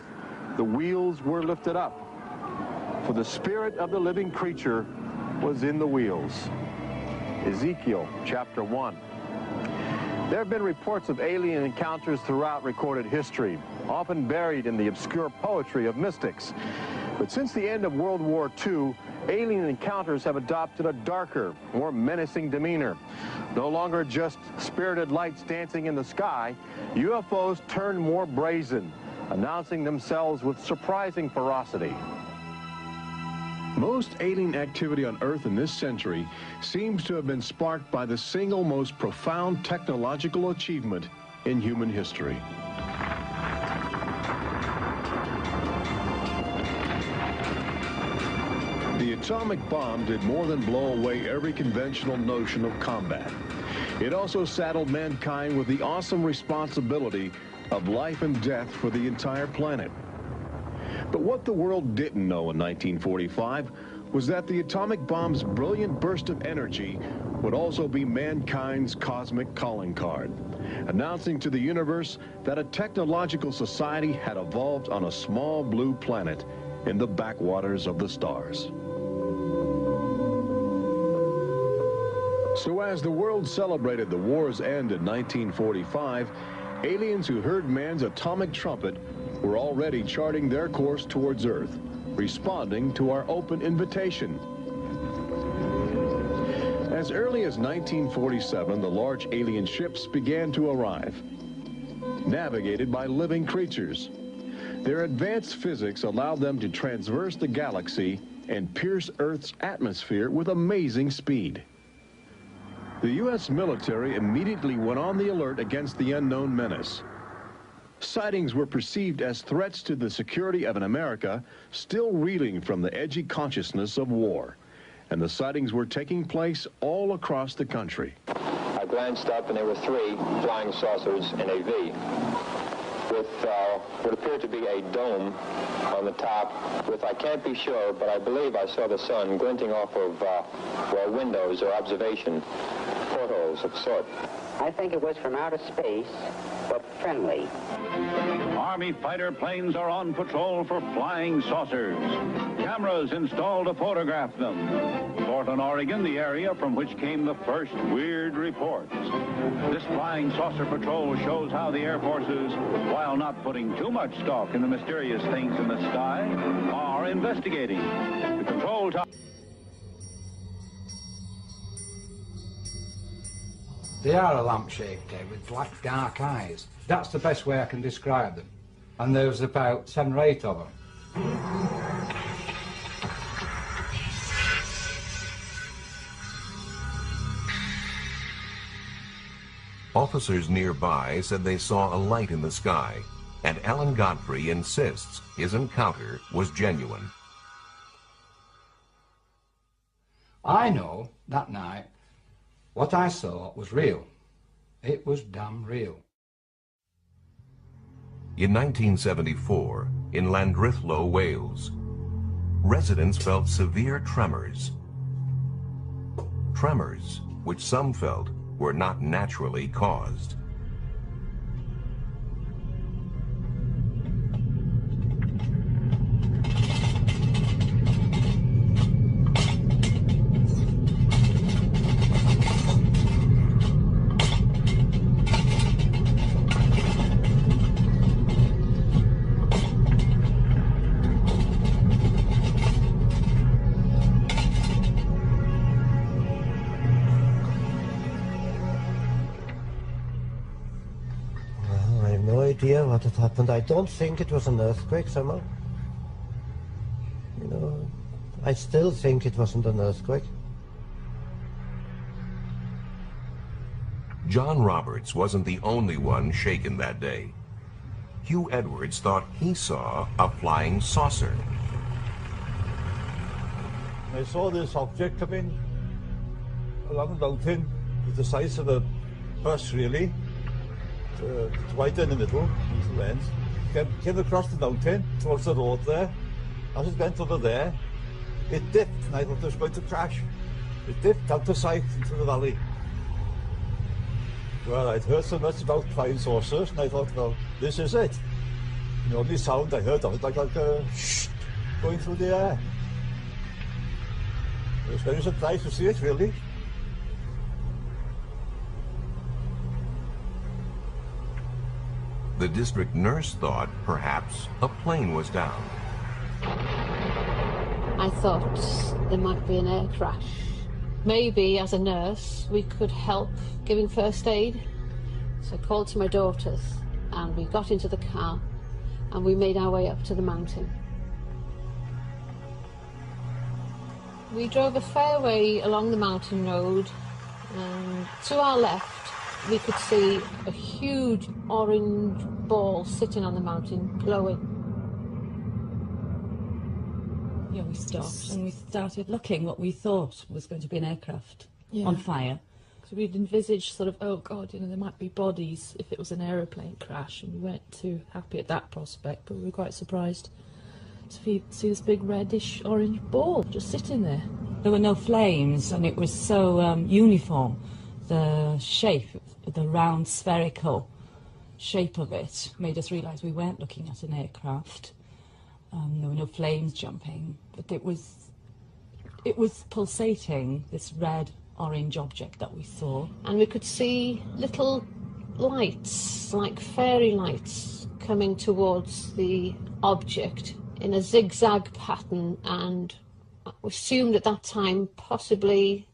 the wheels were lifted up. For the spirit of the living creature was in the wheels. Ezekiel chapter 1. There have been reports of alien encounters throughout recorded history, often buried in the obscure poetry of mystics. But since the end of World War II, alien encounters have adopted a darker, more menacing demeanor. No longer just spirited lights dancing in the sky, UFOs turn more brazen, announcing themselves with surprising ferocity. Most alien activity on Earth in this century seems to have been sparked by the single most profound technological achievement in human history. The atomic bomb did more than blow away every conventional notion of combat. It also saddled mankind with the awesome responsibility of life and death for the entire planet. But what the world didn't know in 1945 was that the atomic bomb's brilliant burst of energy would also be mankind's cosmic calling card, announcing to the universe that a technological society had evolved on a small blue planet in the backwaters of the stars. So as the world celebrated the war's end in 1945, aliens who heard man's atomic trumpet were already charting their course towards Earth, responding to our open invitation. As early as 1947, the large alien ships began to arrive, navigated by living creatures. Their advanced physics allowed them to traverse the galaxy and pierce Earth's atmosphere with amazing speed. The U.S. military immediately went on the alert against the unknown menace. Sightings were perceived as threats to the security of an America still reeling from the edgy consciousness of war. And the sightings were taking place all across the country. I glanced up and there were 3 flying saucers in a V with what appeared to be a dome on the top with, I can't be sure, but I believe I saw the sun glinting off of windows or observation portholes of sort. I think it was from outer space, but friendly. Army fighter planes are on patrol for flying saucers. Cameras installed to photograph them. Portland, Oregon, the area from which came the first weird reports. This flying saucer patrol shows how the Air Forces, while not putting too much stock in the mysterious things in the sky, are investigating. The control tower. They are a lamp-shaped head with black, dark eyes. That's the best way I can describe them. And there was about 7 or 8 of them. Officers nearby said they saw a light in the sky, and Alan Godfrey insists his encounter was genuine. I know that night what I saw was real. It was damn real. In 1974, in Llandrillo, Wales, residents felt severe tremors. Tremors which some felt were not naturally caused. idea what had happened. I don't think it was an earthquake somehow. You know, I still think it wasn't an earthquake. John Roberts wasn't the only one shaken that day. Hugh Edwards thought he saw a flying saucer. I saw this object come in along the mountain with the size of a bus, really. It's wider in the middle, the ends. Came across the mountain towards the road there. As it went over there, it dipped, and I thought it was going to crash. It dipped out of sight into the valley. Well, I'd heard so much about flying saucers, and I thought, well, this is it. And the only sound I heard of it like a shh going through the air. I was very surprised to see it, really. The district nurse thought perhaps a plane was down. I thought there might be an air crash. Maybe as a nurse we could help giving first aid. So I called to my daughters and we got into the car and we made our way up to the mountain. We drove a fair way along the mountain road, and to our left we could see a huge orange ball sitting on the mountain, glowing. Yeah, we stopped and we started looking what we thought was going to be an aircraft on fire. So we'd envisaged sort of, oh God, you know, there might be bodies if it was an aeroplane crash, and we weren't too happy at that prospect, but we were quite surprised to see this big reddish orange ball just sitting there. There were no flames, and it was so uniform. The shape, the round spherical shape of it made us realise we weren't looking at an aircraft. There were no flames jumping, but it was pulsating, this red orange object that we saw. And we could see little lights, like fairy lights, coming towards the object in a zigzag pattern, and we assumed at that time possibly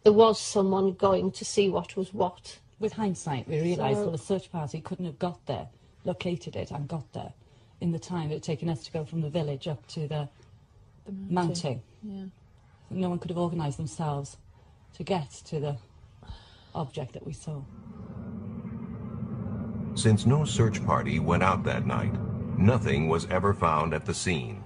there was someone going to see what was what. With hindsight, we realised that the search party couldn't have got there, located it and got there in the time it had taken us to go from the village up to the mountain. Yeah. No one could have organised themselves to get to the object that we saw. Since no search party went out that night, nothing was ever found at the scene.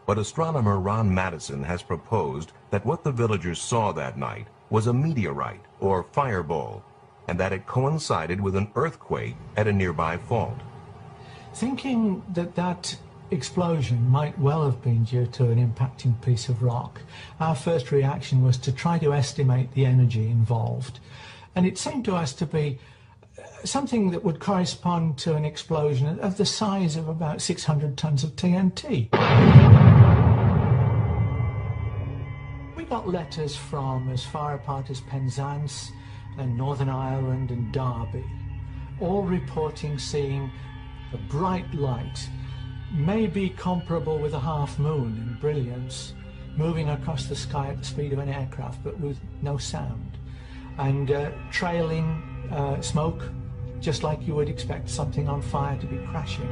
But astronomer Ron Madison has proposed that what the villagers saw that night was a meteorite or fireball, and that it coincided with an earthquake at a nearby fault. Thinking that that explosion might well have been due to an impacting piece of rock, our first reaction was to try to estimate the energy involved. And it seemed to us to be something that would correspond to an explosion of the size of about 600 tons of TNT. We got letters from as far apart as Penzance and Northern Ireland and Derby, all reporting seeing a bright light, maybe comparable with a half moon in brilliance, moving across the sky at the speed of an aircraft but with no sound, and trailing smoke, just like you would expect something on fire to be crashing.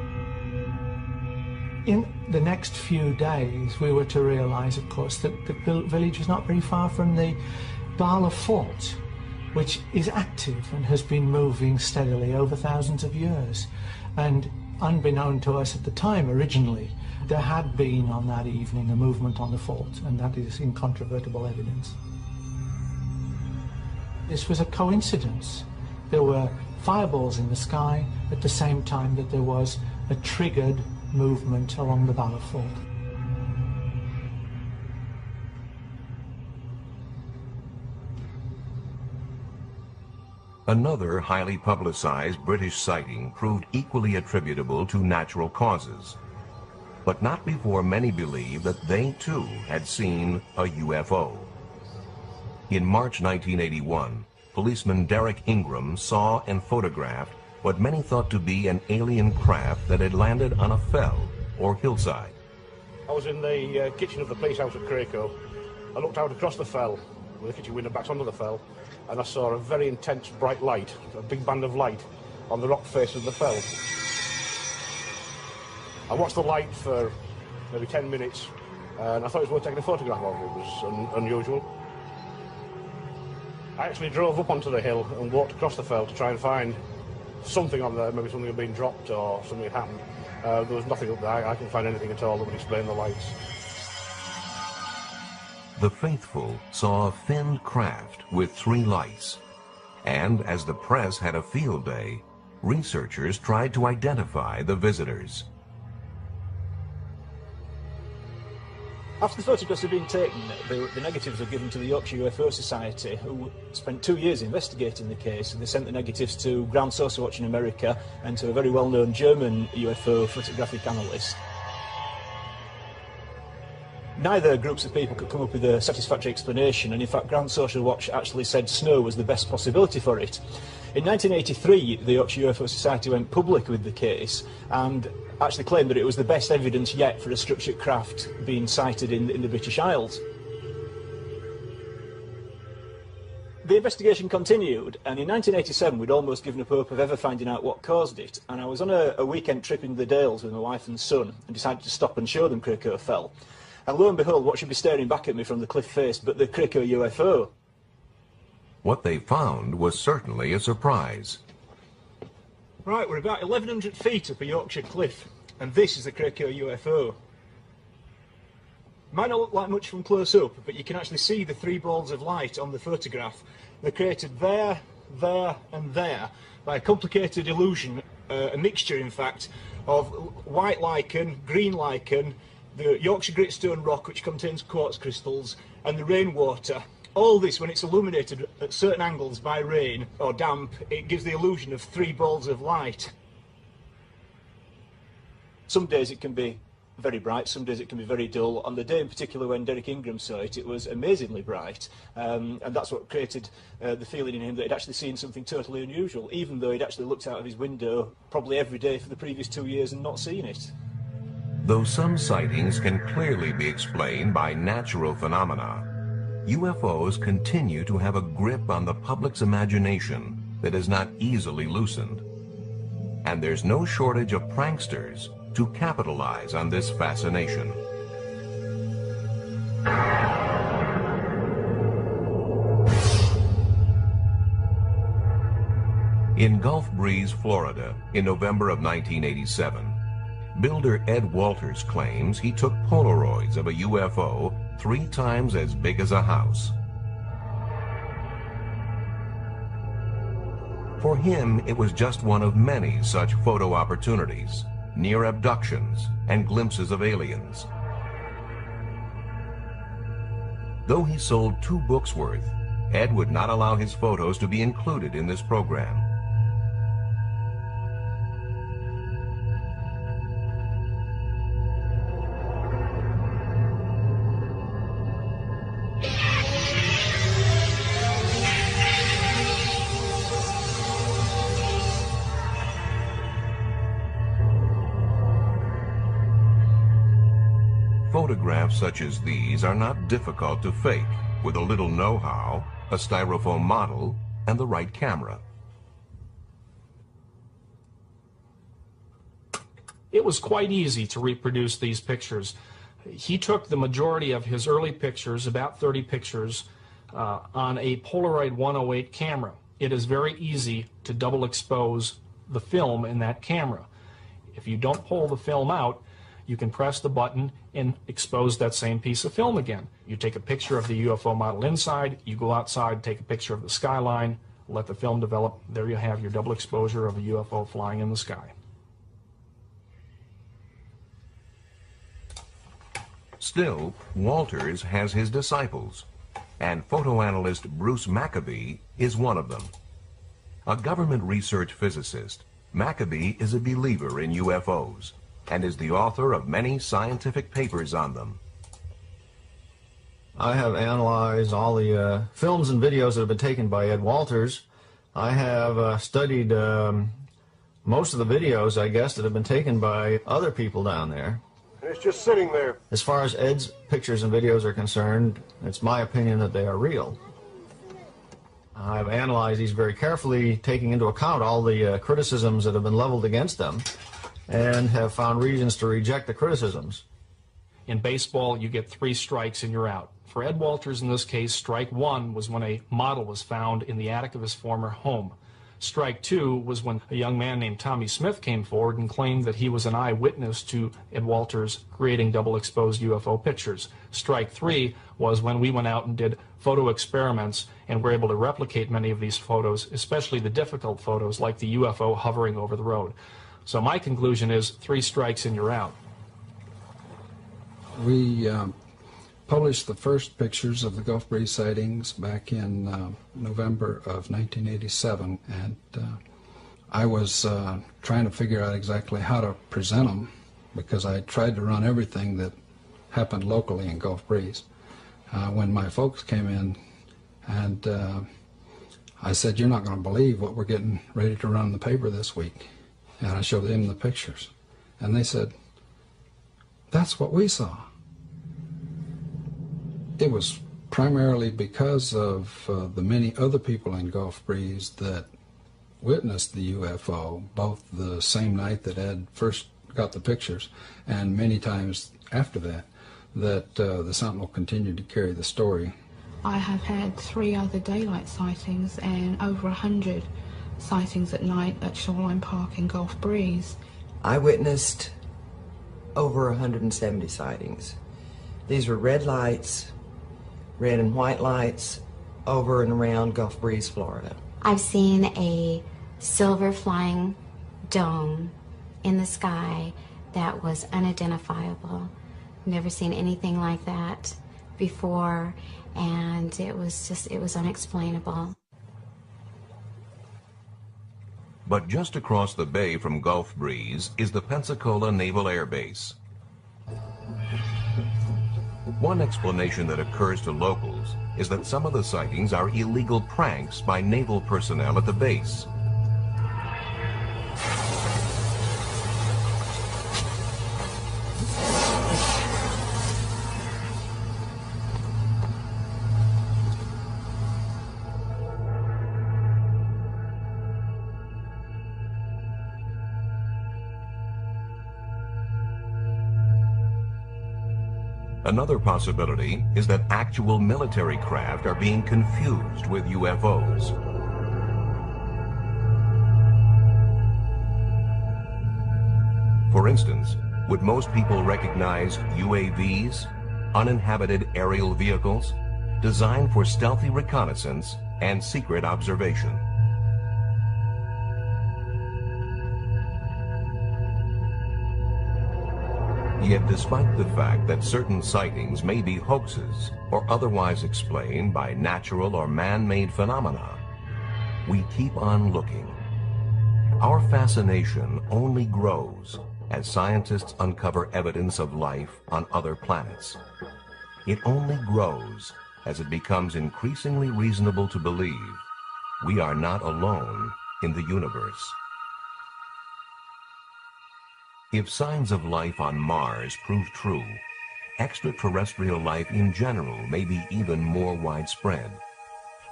In the next few days we were to realise, of course, that the village was not very far from the Bala Fault, which is active and has been moving steadily over thousands of years. And unbeknown to us at the time originally, there had been on that evening a movement on the fault, and that is incontrovertible evidence. This was a coincidence. There were fireballs in the sky at the same time that there was a triggered movement along the Bala Fault. Another highly publicized British sighting proved equally attributable to natural causes, but not before many believed that they too had seen a UFO. In March 1981, policeman Derek Ingram saw and photographed what many thought to be an alien craft that had landed on a fell or hillside. I was in the kitchen of the police house at Cracoe. I looked out across the fell, with the kitchen window back onto the fell, and I saw a very intense bright light, a big band of light, on the rock face of the fell. I watched the light for maybe 10 minutes, and I thought it was worth taking a photograph of. It was unusual. I actually drove up onto the hill and walked across the fell to try and find something on there, maybe something had been dropped or something had happened. There was nothing up there. I couldn't find anything at all that would explain the lights. The faithful saw a finned craft with 3 lights, and as the press had a field day, researchers tried to identify the visitors. After the photographs had been taken, the negatives were given to the Yorkshire UFO Society, who spent 2 years investigating the case, and they sent the negatives to Ground Saucer Watch in America and to a very well-known German UFO photographic analyst. Neither groups of people could come up with a satisfactory explanation, and in fact Ground Saucer Watch actually said snow was the best possibility for it. In 1983, the Yorkshire UFO Society went public with the case and actually claimed that it was the best evidence yet for a structured craft being sighted in the British Isles. The investigation continued, and in 1987 we'd almost given up hope of ever finding out what caused it, and I was on a weekend trip in the Dales with my wife and son and decided to stop and show them Cracoe Fell. And lo and behold, what should be staring back at me from the cliff face but the Cracoe UFO. What they found was certainly a surprise. Right, we're about 1,100 feet up a Yorkshire cliff, and this is the Cracoe UFO. Might not look like much from close up, but you can actually see the 3 balls of light on the photograph. They're created there, there and there by a complicated illusion, a mixture in fact, of white lichen, green lichen, the Yorkshire Gritstone rock which contains quartz crystals, and the rainwater. All this, when it's illuminated at certain angles by rain or damp, it gives the illusion of 3 balls of light. Some days it can be very bright, some days it can be very dull. On the day in particular when Derek Ingram saw it, it was amazingly bright, and that's what created the feeling in him that he'd actually seen something totally unusual, even though he'd actually looked out of his window probably every day for the previous 2 years and not seen it. Though some sightings can clearly be explained by natural phenomena, UFOs continue to have a grip on the public's imagination that is not easily loosened. And there's no shortage of pranksters to capitalize on this fascination. In Gulf Breeze, Florida, in November of 1987, builder Ed Walters claims he took Polaroids of a UFO 3 times as big as a house. For him, it was just one of many such photo opportunities, near abductions and glimpses of aliens. Though he sold 2 books worth, Ed would not allow his photos to be included in this program. Photographs such as these are not difficult to fake with a little know-how, a styrofoam model, and the right camera. It was quite easy to reproduce these pictures. He took the majority of his early pictures, about 30 pictures, on a Polaroid 108 camera. It is very easy to double expose the film in that camera. If you don't pull the film out, you can press the button and expose that same piece of film again. You take a picture of the UFO model inside, you go outside, take a picture of the skyline, let the film develop. There you have your double exposure of a UFO flying in the sky. Still, Walters has his disciples, and photoanalyst Bruce Maccabee is one of them. A government research physicist, Maccabee is a believer in UFOs and is the author of many scientific papers on them. I have analyzed all the films and videos that have been taken by Ed Walters. I have studied most of the videos, I guess, that have been taken by other people down there. And it's just sitting there. As far as Ed's pictures and videos are concerned, it's my opinion that they are real. I've analyzed these very carefully, taking into account all the criticisms that have been leveled against them, and have found reasons to reject the criticisms. In baseball, you get 3 strikes and you're out. For Ed Walters, in this case, strike 1 was when a model was found in the attic of his former home. Strike 2 was when a young man named Tommy Smith came forward and claimed that he was an eyewitness to Ed Walters creating double-exposed UFO pictures. Strike 3 was when we went out and did photo experiments and were able to replicate many of these photos, especially the difficult photos like the UFO hovering over the road. So my conclusion is 3 strikes and you're out. We published the first pictures of the Gulf Breeze sightings back in November of 1987, and I was trying to figure out exactly how to present them, because I tried to run everything that happened locally in Gulf Breeze. When my folks came in, and I said, "You're not going to believe what we're getting ready to run in the paper this week," and I showed them the pictures, and they said, "That's what we saw." It was primarily because of the many other people in Gulf Breeze that witnessed the UFO, both the same night that Ed first got the pictures and many times after that, that the Sentinel continued to carry the story. I have had 3 other daylight sightings and over 100 sightings at night at Shoreline Park in Gulf Breeze. I witnessed over 170 sightings. These were red lights, red and white lights over and around Gulf Breeze, Florida. I've seen a silver flying dome in the sky that was unidentifiable. Never seen anything like that before, and it was unexplainable. But just across the bay from Gulf Breeze is the Pensacola Naval Air Base. One explanation that occurs to locals is that some of the sightings are illegal pranks by naval personnel at the base. Another possibility is that actual military craft are being confused with UFOs. For instance, would most people recognize UAVs, uninhabited aerial vehicles, designed for stealthy reconnaissance and secret observation? Yet despite the fact that certain sightings may be hoaxes or otherwise explained by natural or man-made phenomena, we keep on looking. Our fascination only grows as scientists uncover evidence of life on other planets. It only grows as it becomes increasingly reasonable to believe we are not alone in the universe. If signs of life on Mars prove true, extraterrestrial life in general may be even more widespread.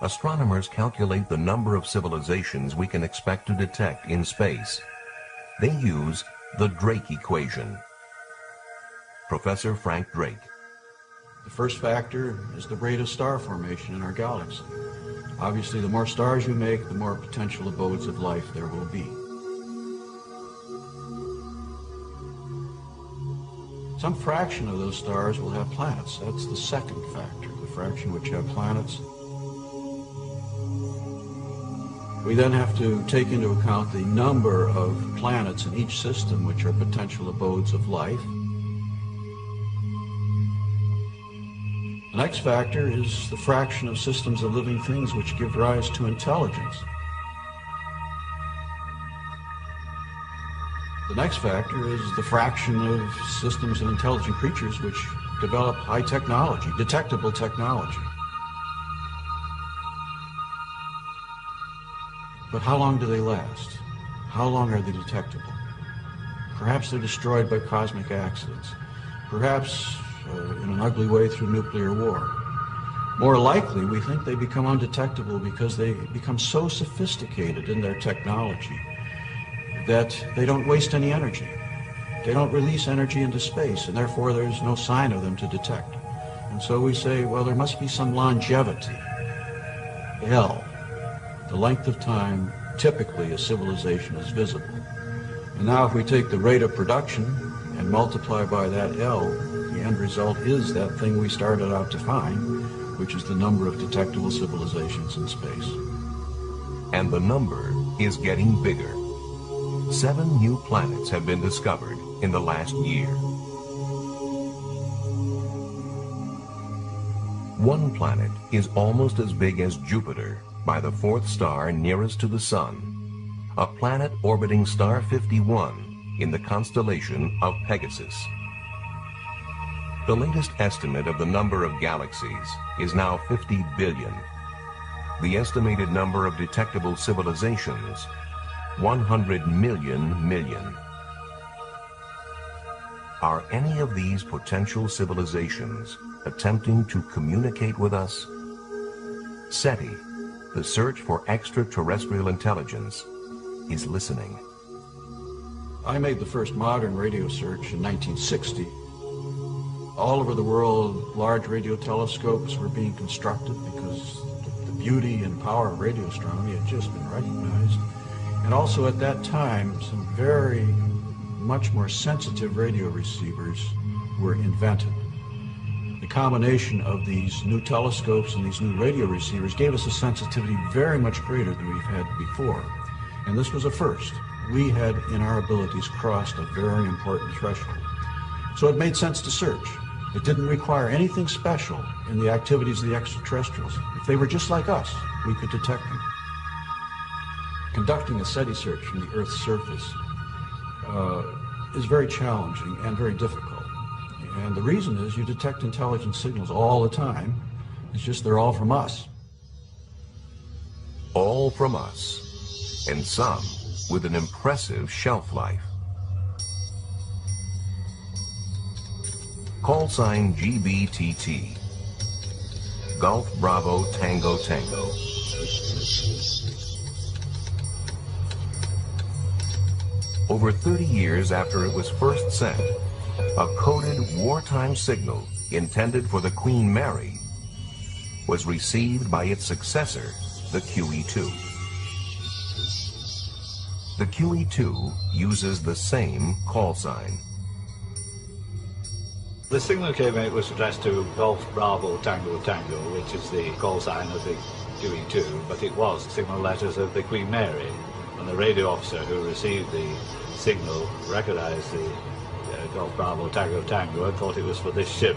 Astronomers calculate the number of civilizations we can expect to detect in space. They use the Drake equation. Professor Frank Drake. The first factor is the rate of star formation in our galaxy. Obviously, the more stars you make, the more potential abodes of life there will be. Some fraction of those stars will have planets. That's the second factor, the fraction which have planets. We then have to take into account the number of planets in each system which are potential abodes of life. The next factor is the fraction of systems of living things which give rise to intelligence. The next factor is the fraction of systems of intelligent creatures which develop high technology, detectable technology. But how long do they last? How long are they detectable? Perhaps they're destroyed by cosmic accidents. Perhaps in an ugly way through nuclear war. More likely, we think they become undetectable because they become so sophisticated in their technology that they don't waste any energy. They don't release energy into space, and therefore there's no sign of them to detect. And so we say, well, there must be some longevity. L, the length of time typically a civilization is visible. And now if we take the rate of production and multiply by that L, the end result is that thing we started out to find, which is the number of detectable civilizations in space. And the number is getting bigger. 7 new planets have been discovered in the last year. One planet is almost as big as Jupiter by the 4th star nearest to the Sun, a planet orbiting star 51 in the constellation of Pegasus. The latest estimate of the number of galaxies is now 50 billion. The estimated number of detectable civilizations, 100 million. Are any of these potential civilizations attempting to communicate with us? SETI, the search for extraterrestrial intelligence, is listening. I made the first modern radio search in 1960. All over the world, large radio telescopes were being constructed because the beauty and power of radio astronomy had just been recognized. And also at that time, some very much more sensitive radio receivers were invented. The combination of these new telescopes and these new radio receivers gave us a sensitivity very much greater than we've had before. And this was a first. We had, in our abilities, crossed a very important threshold. So it made sense to search. It didn't require anything special in the activities of the extraterrestrials. If they were just like us, we could detect them. Conducting a SETI search from the Earth's surface is very challenging and very difficult. And the reason is you detect intelligent signals all the time. It's just they're all from us. All from us, and some with an impressive shelf life. Call sign GBTT. Golf Bravo Tango Tango. Over 30 years after it was first sent, a coded wartime signal intended for the Queen Mary was received by its successor, the QE-2. The QE-2 uses the same call sign. The signal that came out was addressed to Golf Bravo Tango Tango, which is the call sign of the QE-2, but it was signal letters of the Queen Mary. And the radio officer who received the signal recognized the Golf Bravo Tango Tango and thought it was for this ship.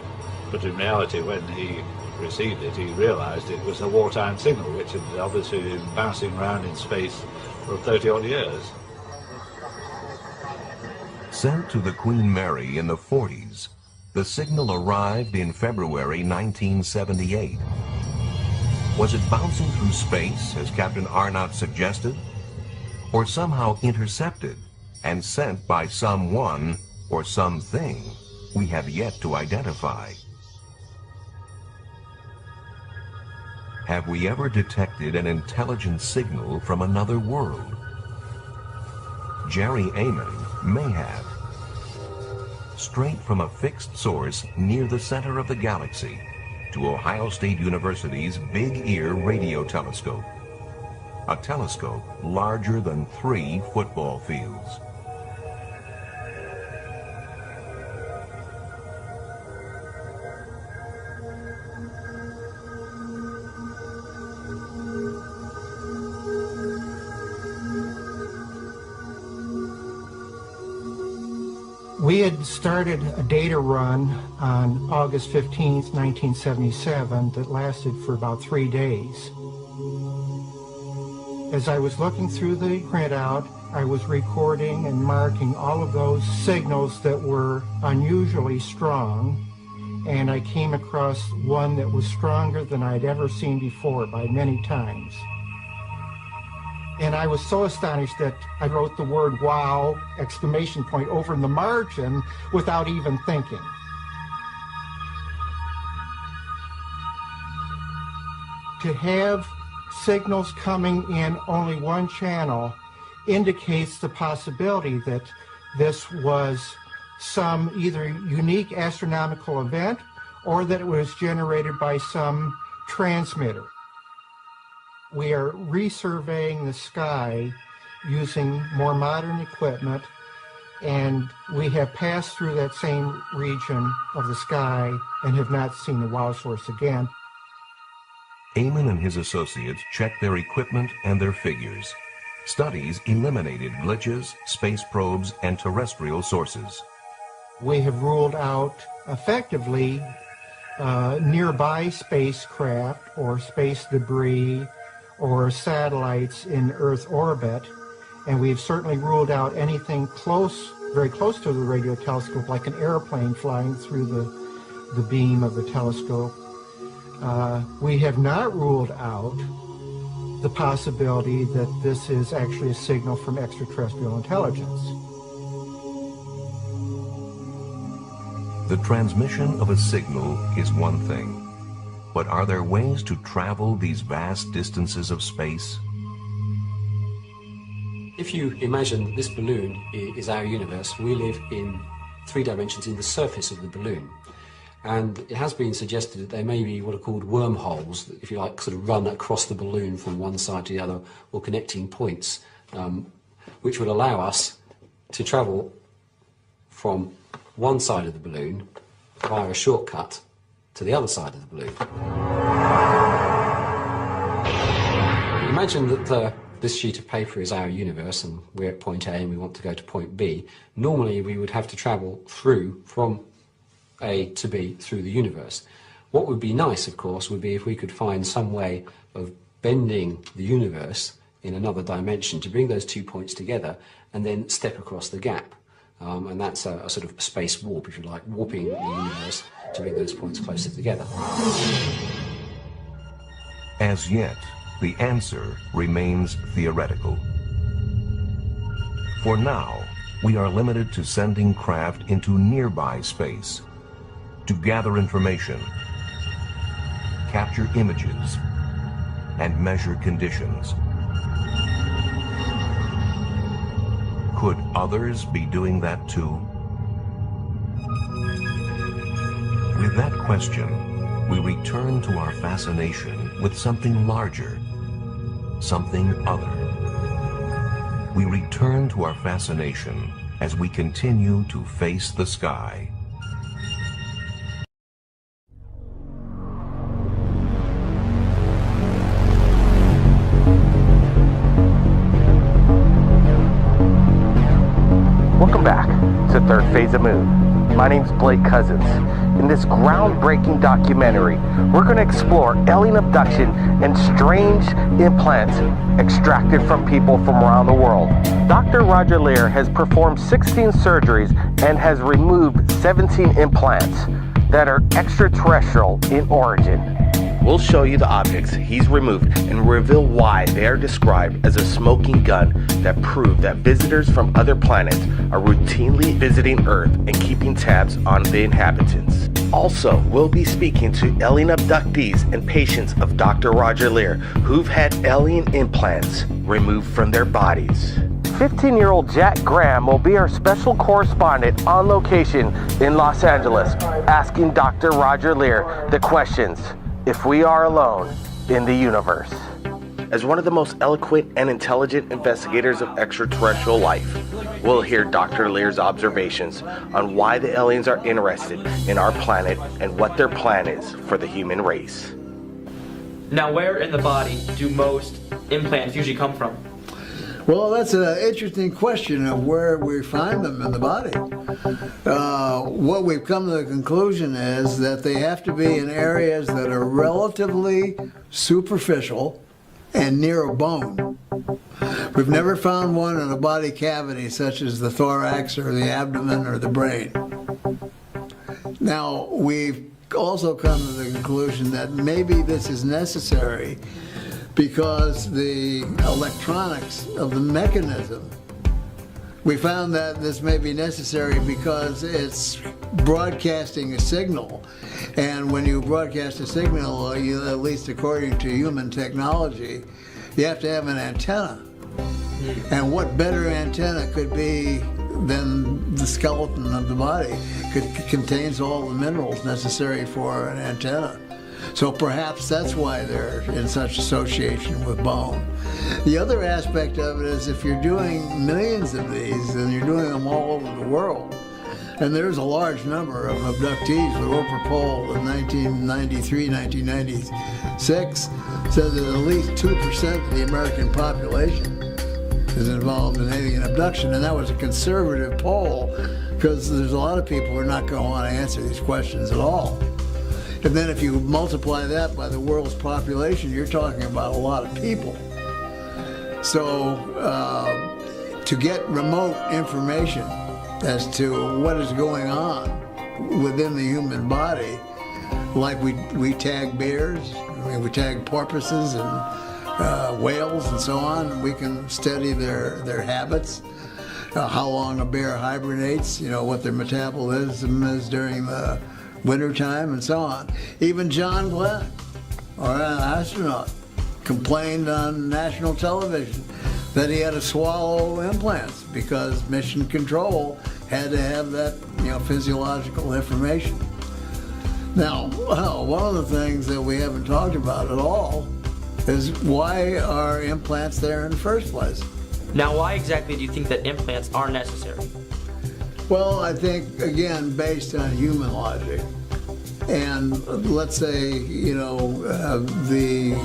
But in reality, when he received it, he realized it was a wartime signal, which had obviously been bouncing around in space for 30-odd years. Sent to the Queen Mary in the 40s, the signal arrived in February 1978. Was it bouncing through space, as Captain Arnott suggested? Or somehow intercepted and sent by someone or something we have yet to identify? Have we ever detected an intelligent signal from another world? Jerry Amon may have. Straight from a fixed source near the center of the galaxy to Ohio State University's Big Ear radio telescope. A telescope larger than 3 football fields. We had started a data run on August 15th, 1977 that lasted for about 3 days. As I was looking through the printout, I was recording and marking all of those signals that were unusually strong, and I came across one that was stronger than I'd ever seen before by many times. And I was so astonished that I wrote the word "wow!" exclamation point over in the margin without even thinking. To have signals coming in only one channel indicates the possibility that this was some either unique astronomical event or that it was generated by some transmitter. We are resurveying the sky using more modern equipment, and we have passed through that same region of the sky and have not seen the wow source again. Eamon and his associates checked their equipment and their figures. Studies eliminated glitches, space probes, and terrestrial sources. We have ruled out effectively nearby spacecraft or space debris or satellites in Earth orbit, and we've certainly ruled out anything close, very close to the radio telescope, like an airplane flying through the beam of the telescope. We have not ruled out the possibility that this is actually a signal from extraterrestrial intelligence. The transmission of a signal is one thing, but are there ways to travel these vast distances of space? If you imagine that this balloon is our universe, we live in 3 dimensions in the surface of the balloon. And it has been suggested that there may be what are called wormholes, that, if you like, sort of run across the balloon from one side to the other, or connecting points, which would allow us to travel from one side of the balloon via a shortcut to the other side of the balloon. Imagine that this sheet of paper is our universe and we're at point A and we want to go to point B. Normally we would have to travel through from A to B through the universe. What would be nice, of course, would be if we could find some way of bending the universe in another dimension to bring those 2 points together and then step across the gap. And that's a sort of space warp, if you like, warping the universe to bring those points closer together. As yet, the answer remains theoretical. For now, we are limited to sending craft into nearby space to gather information, capture images, and measure conditions. Could others be doing that too? With that question, we return to our fascination with something larger, something other. We return to our fascination as we continue to face the sky. Welcome back to Third Phase of Moon. My name's Blake Cousins. In this groundbreaking documentary, we're going to explore alien abduction and strange implants extracted from people from around the world. Dr. Roger Leir has performed 16 surgeries and has removed 17 implants that are extraterrestrial in origin. We'll show you the objects he's removed and reveal why they are described as a smoking gun that prove that visitors from other planets are routinely visiting Earth and keeping tabs on the inhabitants. Also, we'll be speaking to alien abductees and patients of Dr. Roger Leir who've had alien implants removed from their bodies. 15-year-old Jack Graham will be our special correspondent on location in Los Angeles, asking Dr. Roger Leir the questions: if we are alone in the universe. As one of the most eloquent and intelligent investigators of extraterrestrial life, we'll hear Dr. Leir's observations on why the aliens are interested in our planet and what their plan is for the human race. Now, where in the body do most implants usually come from? Well, that's an interesting question of where we find them in the body. What we've come to the conclusion is that they have to be in areas that are relatively superficial and near a bone. We've never found one in a body cavity such as the thorax or the abdomen or the brain. Now, we've also come to the conclusion that maybe this is necessary because the electronics of the mechanism We found that this may be necessary because it's broadcasting a signal. And when you broadcast a signal, at least according to human technology, you have to have an antenna. And what better antenna could be than the skeleton of the body? It contains all the minerals necessary for an antenna. So perhaps that's why they're in such association with bone. The other aspect of it is if you're doing millions of these and you're doing them all over the world, and there's a large number of abductees. The Roper poll in 1993, 1996 said that at least 2% of the American population is involved in alien abduction, and that was a conservative poll because there's a lot of people who are not going to want to answer these questions at all. And then if you multiply that by the world's population, you're talking about a lot of people. So to get remote information as to what is going on within the human body, like we tag bears, we tag porpoises and whales and so on, we can study their habits, how long a bear hibernates, what their metabolism is during the wintertime and so on. Even John Glenn, or an astronaut, complained on national television that he had to swallow implants because mission control had to have that physiological information. Now, one of the things that we haven't talked about at all is why are implants there in the first place? Now, why exactly do you think that implants are necessary? Well, I think, again, based on human logic. And let's say, the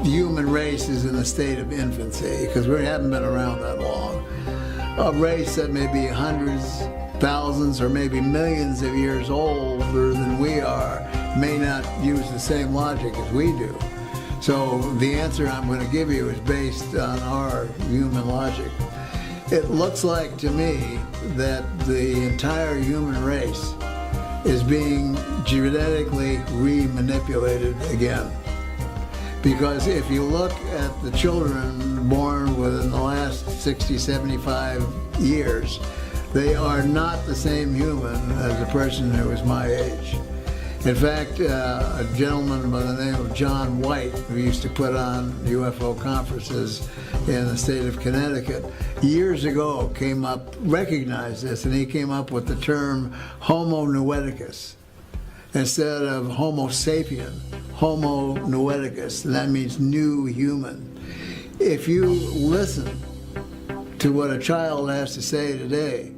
human race is in a state of infancy, because we haven't been around that long. A race that may be hundreds, thousands, or maybe millions of years older than we are may not use the same logic as we do. So the answer I'm going to give you is based on our human logic. It looks like to me that the entire human race is being genetically re-manipulated again. Because if you look at the children born within the last 60, 75 years, they are not the same human as a person who was my age. In fact, a gentleman by the name of John White, who used to put on UFO conferences in the state of Connecticut, years ago recognized this, and he came up with the term Homo noeticus. Instead of Homo sapien, Homo noeticus, and that means new human. If you listen to what a child has to say today,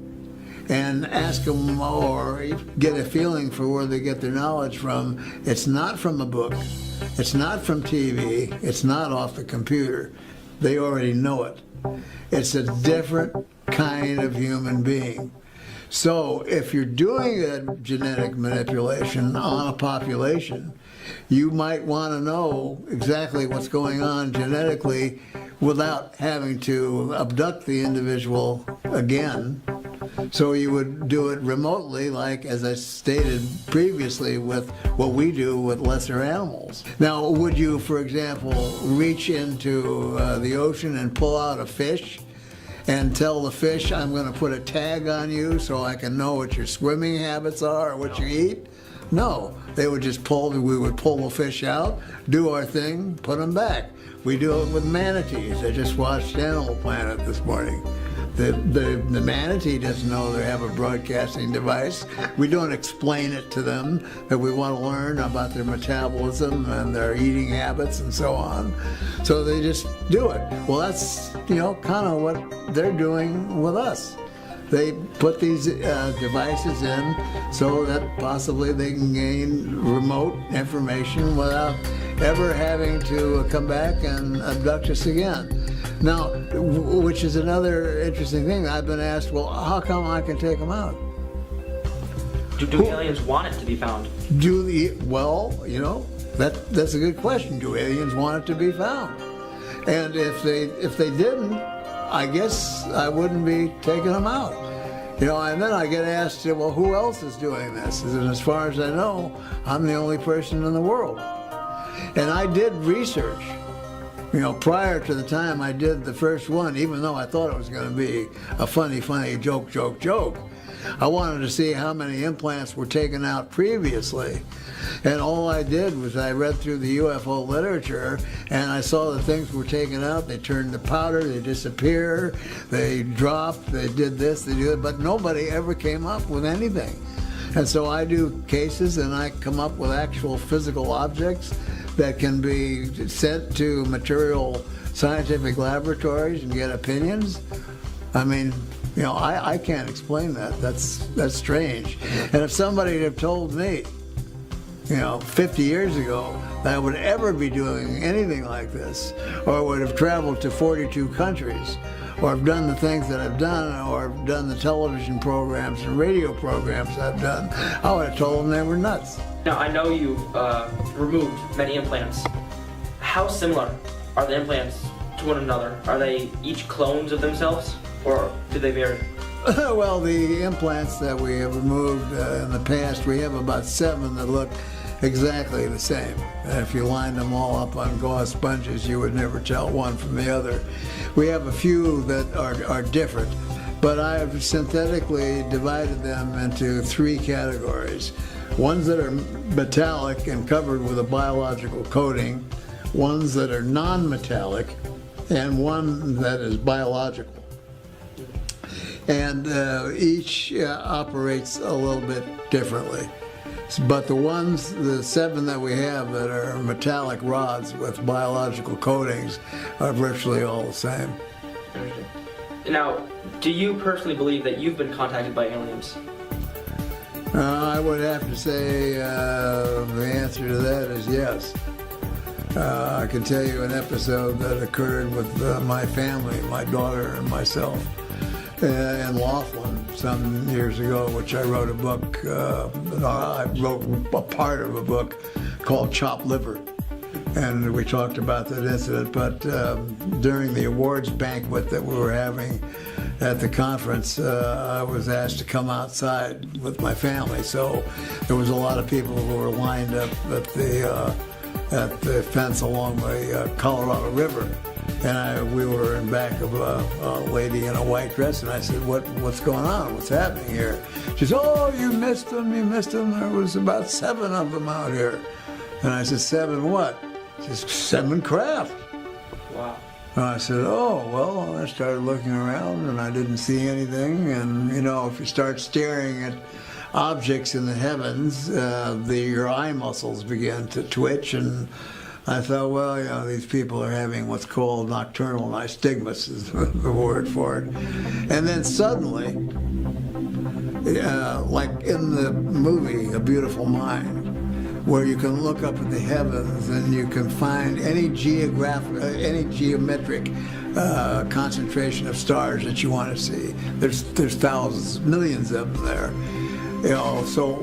and ask them or get a feeling for where they get their knowledge from, it's not from a book, it's not from TV, it's not off the computer. They already know it. It's a different kind of human being. So if you're doing a genetic manipulation on a population, you might want to know exactly what's going on genetically without having to abduct the individual again. So you would do it remotely, like, as I stated previously, with what we do with lesser animals. Now, would you, for example, reach into the ocean and pull out a fish and tell the fish, I'm going to put a tag on you so I can know what your swimming habits are or what you eat? No, we would pull the fish out, do our thing, put them back. We do it with manatees. I just watched Animal Planet this morning. The manatee doesn't know they have a broadcasting device. We don't explain it to them, that we want to learn about their metabolism and their eating habits and so on. So they just do it. Well, that's, kind of what they're doing with us. They put these devices in so that possibly they can gain remote information without ever having to come back and abduct us again. Now, which is another interesting thing. I've been asked, well, how come I can take them out? Do aliens want it to be found? That's a good question. Do aliens want it to be found? And if they didn't, I guess I wouldn't be taking them out. And then I get asked, well, who else is doing this? And as far as I know, I'm the only person in the world. And I did research You know, prior to the time I did the first one, even though I thought it was going to be a funny joke, I wanted to see how many implants were taken out previously. And all I did was I read through the UFO literature, and I saw that things were taken out. They turned to powder, they disappear, they dropped, they did this, they did that, but nobody ever came up with anything. And so I do cases, and I come up with actual physical objects that can be sent to material scientific laboratories and get opinions. I mean, you know, I can't explain that. That's strange. And if somebody had told me, you know, 50 years ago that I would ever be doing anything like this, or would have traveled to 42 countries, or have done the things that I've done, or have done the television programs and radio programs I've done, I would have told them they were nuts. Now, I know you've removed many implants. How similar are the implants to one another? Are they each clones of themselves, or do they vary? Well, the implants that we have removed in the past, we have about 7 that look exactly the same. And if you lined them all up on gauze sponges, you would never tell one from the other. We have a few that are different, but I have synthetically divided them into 3 categories. Ones that are metallic and covered with a biological coating, ones that are non-metallic, and one that is biological. And each operates a little bit differently. But the 7 that we have that are metallic rods with biological coatings are virtually all the same. Now, do you personally believe that you've been contacted by aliens? I would have to say the answer to that is yes. I can tell you an episode that occurred with my family, my daughter and myself, in Laughlin some years ago, which I wrote a book, I wrote a part of a book called Chopped Liver. And we talked about that incident, but during the awards banquet that we were having at the conference, I was asked to come outside with my family. So there was a lot of people who were lined up at the fence along the Colorado River. And we were in back of a lady in a white dress, and I said, what's going on? What's happening here? She said, oh, you missed them. There was about 7 of them out here. And I said, 7 what? She said, 7 craft. Wow. And I said, oh, well, I started looking around, and I didn't see anything. And, you know, if you start staring at objects in the heavens, your eye muscles begin to twitch, and I thought, well, you know, these people are having what's called nocturnal nystagmus is the word for it. And then suddenly, like in the movie A Beautiful Mind, where you can look up at the heavens and you can find any geometric concentration of stars that you want to see. There's thousands, millions of them there. You know, so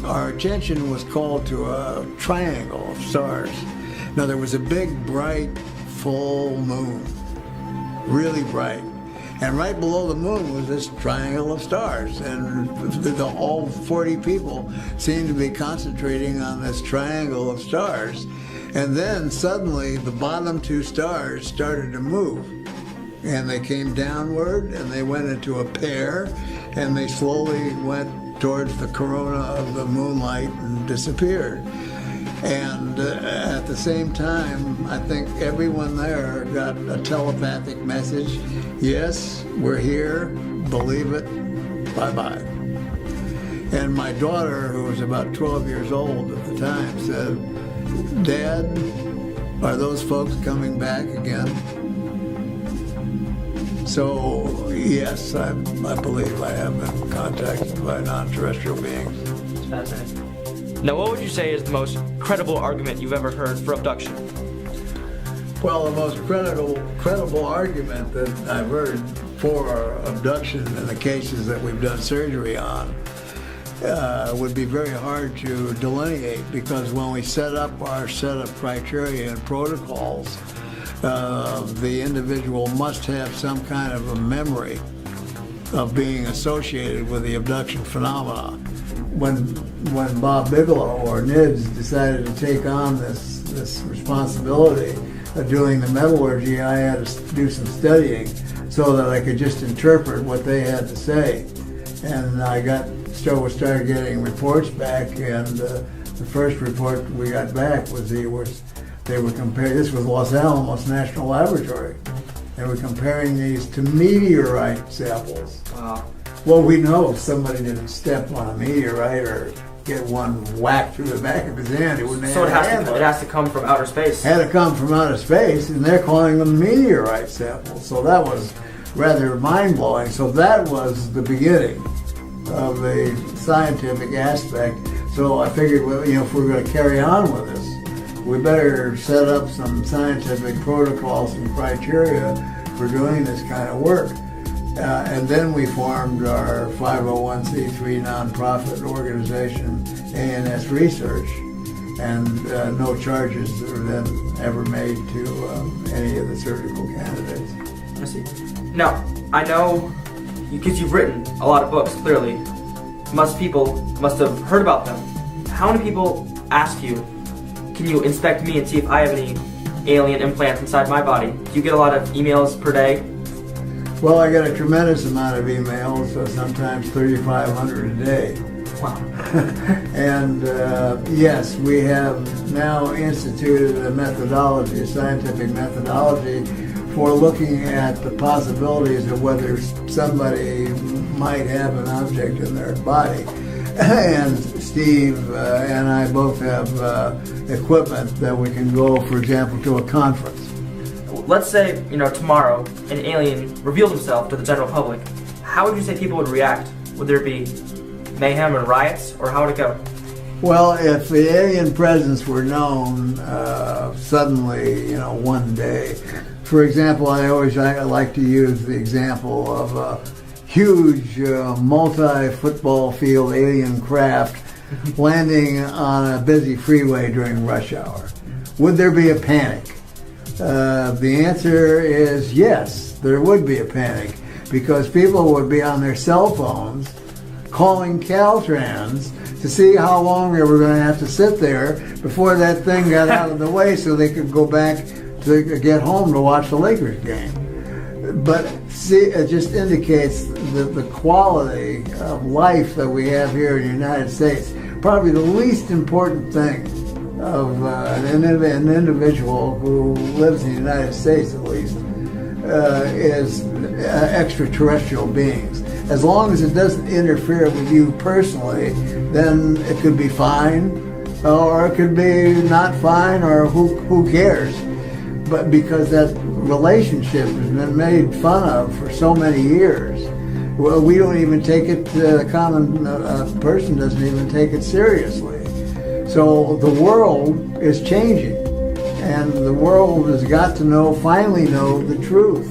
our attention was called to a triangle of stars. Now there was a big, bright, full moon, really bright. And right below the moon was this triangle of stars. And all 40 people seemed to be concentrating on this triangle of stars. And then suddenly the bottom 2 stars started to move. And they came downward and they went into a pair and they slowly went towards the corona of the moonlight and disappeared. And at the same time, I think everyone there got a telepathic message. Yes, we're here, believe it, bye-bye. And my daughter, who was about 12 years old at the time, said, Dad, are those folks coming back again? So, yes, I believe I have been contacted by non-terrestrial beings. It's fascinating. Now, what would you say is the most credible argument you've ever heard for abduction? Well, the most credible argument that I've heard for abduction in the cases that we've done surgery on would be very hard to delineate, because when we set up our set of criteria and protocols, the individual must have some kind of a memory of being associated with the abduction phenomena. When Bob Bigelow or NIDS decided to take on this responsibility doing the metallurgy, I had to do some studying so that I could just interpret what they had to say. And I started getting reports back, and the first report we got back was they were comparing, this was Los Alamos National Laboratory. They were comparing these to meteorite samples. Wow. Well, we know if somebody didn't step on a meteorite or get one whacked through the back of his hand, it wouldn't So have it has to come from outer space. Had to come from outer space, and they're calling them meteorite samples. So that was rather mind-blowing. So that was the beginning of the scientific aspect. So I figured, well, you know, if we're going to carry on with this, we better set up some scientific protocols and criteria for doing this kind of work. And then we formed our 501c3 nonprofit organization, ANS Research, and no charges were then ever made to any of the surgical candidates. I see. Now, I know, because you've written a lot of books, clearly, people must have heard about them. How many people ask you, can you inspect me and see if I have any alien implants inside my body? Do you get a lot of emails per day? Well, I get a tremendous amount of emails, sometimes 3,500 a day. Wow. And yes, we have now instituted a methodology, a scientific methodology, for looking at the possibilities of whether somebody might have an object in their body. And Steve and I both have equipment that we can go, for example, to a conference. Let's say, tomorrow an alien revealed himself to the general public. How would you say people would react? Would there be mayhem and riots, or how would it go? Well, if the alien presence were known suddenly, one day, for example, I like to use the example of a huge multi-football field alien craft landing on a busy freeway during rush hour. Would there be a panic? The answer is yes, there would be a panic, because people would be on their cell phones calling Caltrans to see how long they were going to have to sit there before that thing got out of the way so they could go back to get home to watch the Lakers game. But see, it just indicates the quality of life that we have here in the United States. Probably the least important thing of an individual who lives in the United States, at least, is extraterrestrial beings. As long as it doesn't interfere with you personally, then it could be fine, or it could be not fine, or who cares? But because that relationship has been made fun of for so many years, well, we don't even take it, the common person doesn't even take it seriously. So the world is changing, and the world has got to finally know the truth.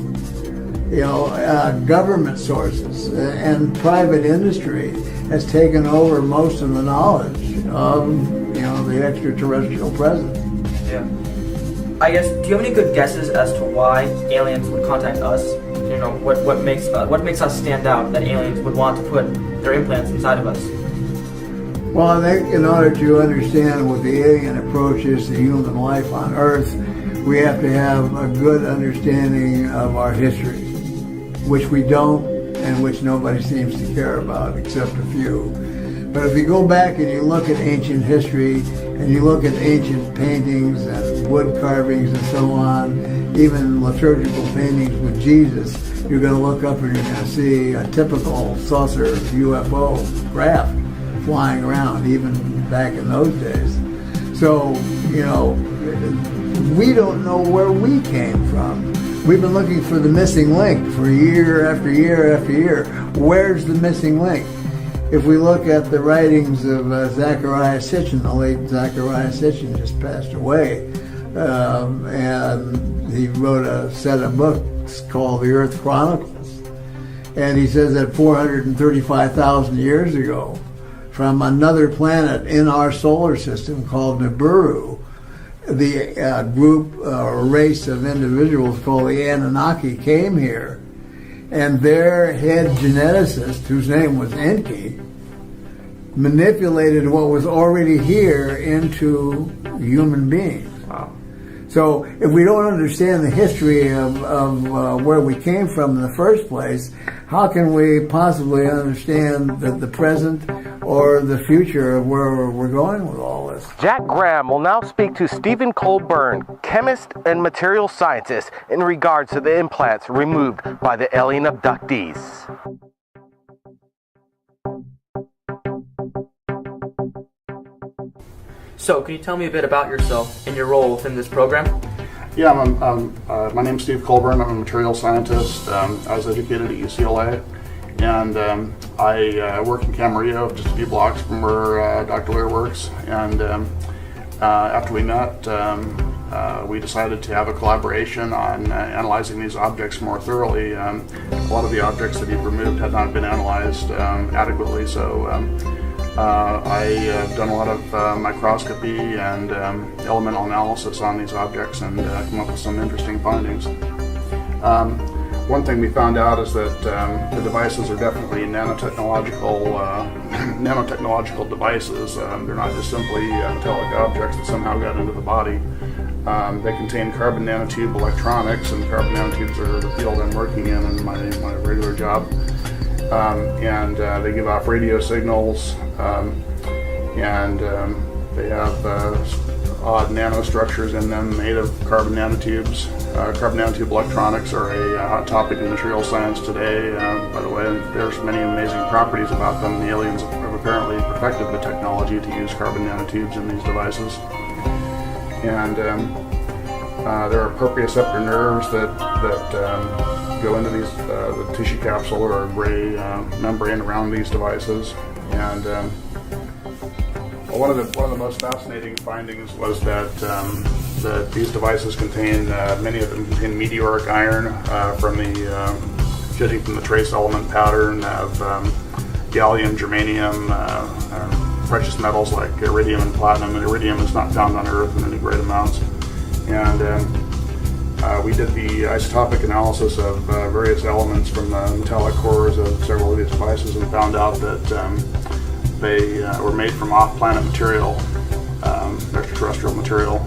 Government sources and private industry has taken over most of the knowledge of, the extraterrestrial presence. Yeah. I guess, do you have any good guesses as to why aliens would contact us? What makes us stand out that aliens would want to put their implants inside of us? Well, I think in order to understand what the alien approach is to human life on Earth, we have to have a good understanding of our history, which we don't, and which nobody seems to care about except a few. But if you go back and you look at ancient history, and you look at ancient paintings and wood carvings and so on, even liturgical paintings with Jesus, you're going to look up and you're going to see a typical saucer UFO craft flying around, even back in those days. So, we don't know where we came from. We've been looking for the missing link for year after year after year. Where's the missing link? If we look at the writings of Zecharia Sitchin, the late Zecharia Sitchin just passed away, and he wrote a set of books called The Earth Chronicles. And he says that 435,000 years ago, from another planet in our solar system called Nibiru, the group or race of individuals called the Anunnaki came here, and their head geneticist, whose name was Enki, manipulated what was already here into human beings. Wow. So if we don't understand the history of where we came from in the first place, how can we possibly understand the present or the future of where we're going with all this? Jack Graham will now speak to Stephen Colburn, chemist and material scientist, in regards to the implants removed by the alien abductees. So, can you tell me a bit about yourself and your role within this program? Yeah, my name's Steve Colburn. I'm a material scientist. I was educated at UCLA, and I work in Camarillo, just a few blocks from where Dr. Lear works. And after we met, we decided to have a collaboration on analyzing these objects more thoroughly. A lot of the objects that he removed had not been analyzed adequately, so I've done a lot of microscopy and elemental analysis on these objects and come up with some interesting findings. One thing we found out is that the devices are definitely nanotechnological devices. They're not just simply metallic objects that somehow got into the body. They contain carbon nanotube electronics, and carbon nanotubes are the field I'm working in my regular job. And they give off radio signals, and they have odd nanostructures in them made of carbon nanotubes. Carbon nanotube electronics are a hot topic in material science today. By the way, there's many amazing properties about them. The aliens have apparently perfected the technology to use carbon nanotubes in these devices. And there are proprioceptor nerves that go into these the tissue capsule or gray membrane around these devices. And one of the most fascinating findings was that these devices contain many of them contain meteoric iron judging from the trace element pattern of gallium, germanium, precious metals like iridium and platinum. And iridium is not found on Earth in any great amounts. And we did the isotopic analysis of various elements from the metallic cores of several of these devices and found out that they were made from off-planet material, extraterrestrial material.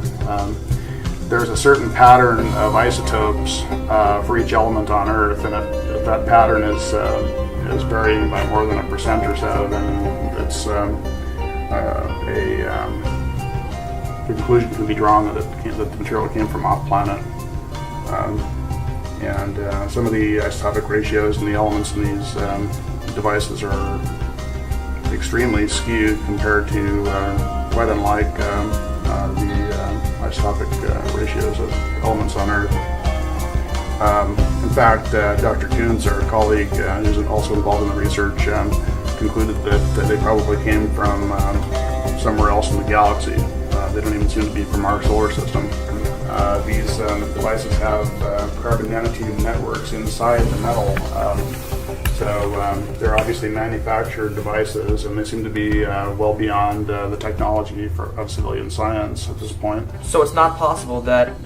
There's a certain pattern of isotopes for each element on Earth, and if that pattern is varying by more than 1% or so, then it's the conclusion can be drawn that the material came from off-planet. And some of the isotopic ratios and the elements in these devices are extremely skewed compared to quite unlike the isotopic ratios of elements on Earth. In fact, Dr. Coons, our colleague, who's also involved in the research, concluded that they probably came from somewhere else in the galaxy. They don't even seem to be from our solar system. These devices have carbon nanotube networks inside the metal, so they're obviously manufactured devices, and they seem to be well beyond the technology of civilian science at this point. So it's not possible that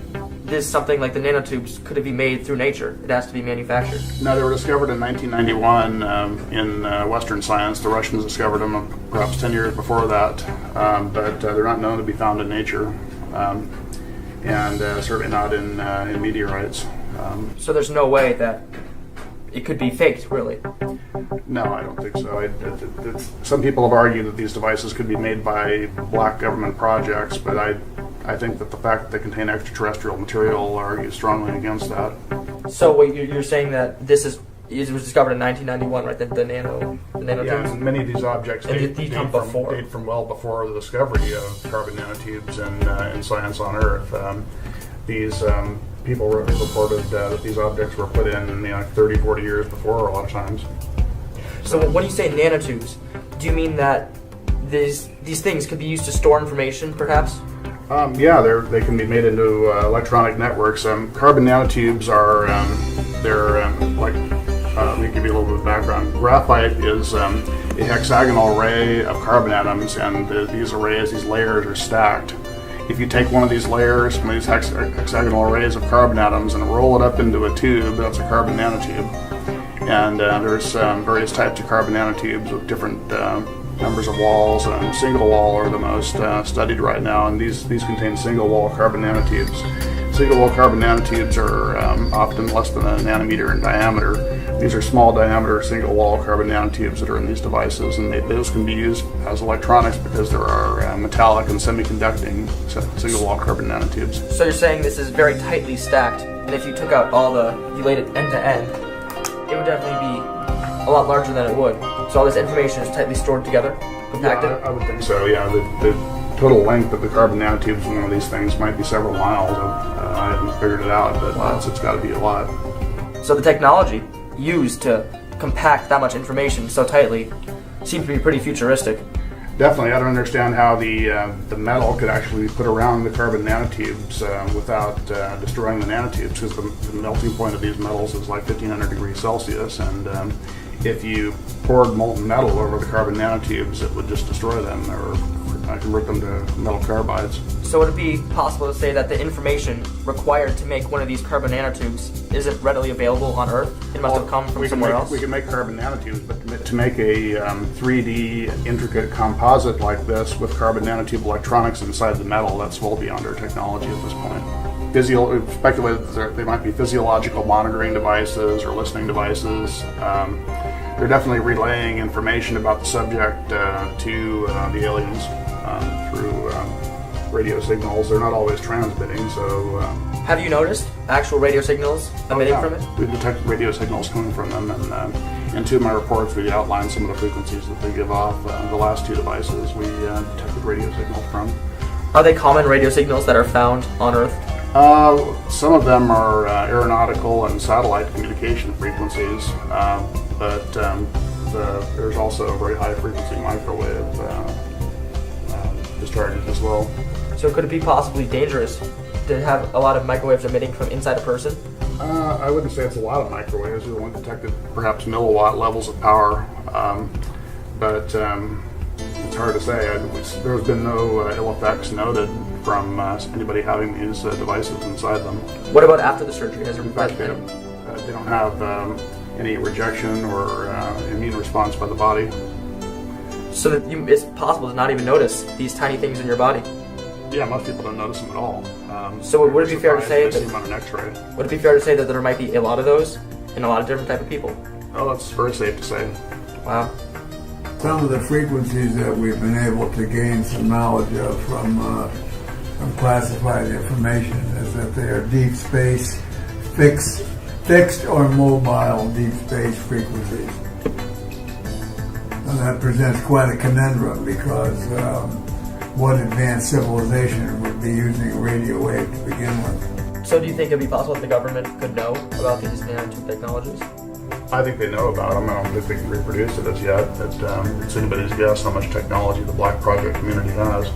something like the nanotubes could be made through nature. It has to be manufactured. No, they were discovered in 1991 in Western science. The Russians discovered them perhaps 10 years before that, but they're not known to be found in nature. And certainly not in meteorites. So there's no way that it could be faked, really? No, I don't think so. Some people have argued that these devices could be made by black government projects, but I think that the fact that they contain extraterrestrial material argues strongly against that. So wait, you're saying that it was discovered in 1991, right? The nanotubes? Yeah, and many of these objects date from well before the discovery of carbon nanotubes in science on Earth. These people reported that these objects were put in 30, 40 years before a lot of times. So when you say nanotubes, do you mean that these things could be used to store information, perhaps? Yeah, they can be made into electronic networks. Carbon nanotubes are let me give you a little bit of background. Graphite is a hexagonal array of carbon atoms, and these layers are stacked. If you take one of these layers, one of these hexagonal arrays of carbon atoms, and roll it up into a tube, that's a carbon nanotube. And there's various types of carbon nanotubes with different Numbers of walls, and single wall are the most studied right now, and these contain single wall carbon nanotubes. Single wall carbon nanotubes are often less than a nanometer in diameter. These are small diameter single wall carbon nanotubes that are in these devices, and those can be used as electronics because there are metallic and semiconducting single wall carbon nanotubes. So you're saying this is very tightly stacked, and if you took out you laid it end to end, it would definitely be a lot larger than it would. So all this information is tightly stored together, compacted? Yeah, I would think so, yeah. The total length of the carbon nanotubes in one of these things might be several miles. I haven't figured it out, but wow. It's got to be a lot. So the technology used to compact that much information so tightly seems to be pretty futuristic. Definitely. I don't understand how the metal could actually be put around the carbon nanotubes without destroying the nanotubes, because the melting point of these metals is like 1500 degrees Celsius, and if you poured molten metal over the carbon nanotubes, it would just destroy them or convert them to metal carbides. So would it be possible to say that the information required to make one of these carbon nanotubes isn't readily available on Earth? It must have come from somewhere else? We can make carbon nanotubes, but to make a 3D intricate composite like this with carbon nanotube electronics inside the metal, that's well beyond our technology at this point. We've speculated that they might be physiological monitoring devices or listening devices. They're definitely relaying information about the subject to the aliens through radio signals. They're not always transmitting, so... Have you noticed actual radio signals emitting from it? We've detected radio signals coming from them, and in two of my reports we outlined some of the frequencies that they give off. The last two devices we detected radio signals from. Are they common radio signals that are found on Earth? Some of them are aeronautical and satellite communication frequencies, but there's also a very high frequency microwave discharges as well. So could it be possibly dangerous to have a lot of microwaves emitting from inside a person? I wouldn't say it's a lot of microwaves. We only detected perhaps milliwatt levels of power, but it's hard to say. There's been no ill effects noted from anybody having these devices inside them. What about after the surgery? Has in fact, they don't have any rejection or immune response by the body. So that it's possible to not even notice these tiny things in your body? Yeah, most people don't notice them at all. So would it be fair to say that on an X-ray? Would it be fair to say that there might be a lot of those in a lot of different type of people? Oh, that's very safe to say. Wow. Some of the frequencies that we've been able to gain some knowledge of from classified information is that they are deep space, fixed or mobile deep space frequencies. And that presents quite a conundrum because what advanced civilization would be using a radio wave to begin with? So do you think it would be possible that the government could know about these nanotube technologies? I think they know about them. I don't think they can reproduce it as yet. It's anybody's guess how much technology the Black Project community has.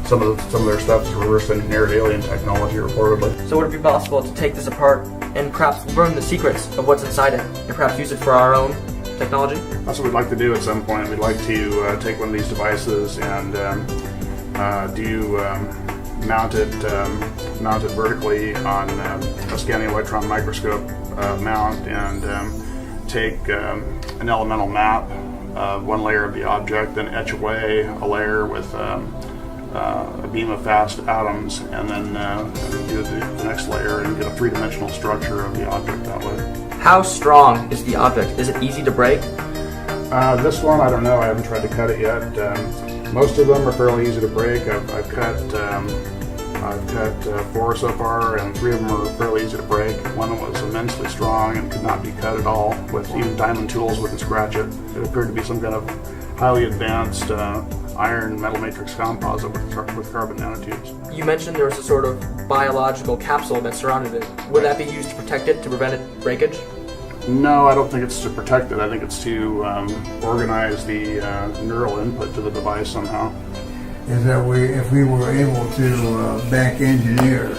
Some of their stuff is reverse engineered alien technology, reportedly. So would it be possible to take this apart and perhaps learn the secrets of what's inside it and perhaps use it for our own technology? That's what we'd like to do at some point. We'd like to take one of these devices and mount it vertically on a scanning electron microscope mount and take an elemental map of one layer of the object, then etch away a layer with a beam of fast atoms, and then do the next layer and get a three-dimensional structure of the object that way. How strong is the object? Is it easy to break? This one, I don't know. I haven't tried to cut it yet. Most of them are fairly easy to break. I've cut 4 so far, and 3 of them are fairly easy to break. One was immensely strong and could not be cut at all. With even diamond tools wouldn't scratch it. It appeared to be some kind of highly advanced iron metal matrix composite with carbon nanotubes. You mentioned there was a sort of biological capsule that surrounded it. Would that be used to protect it, to prevent it breakage? No, I don't think it's to protect it. I think it's to organize the neural input to the device somehow. Is that if we were able to back engineer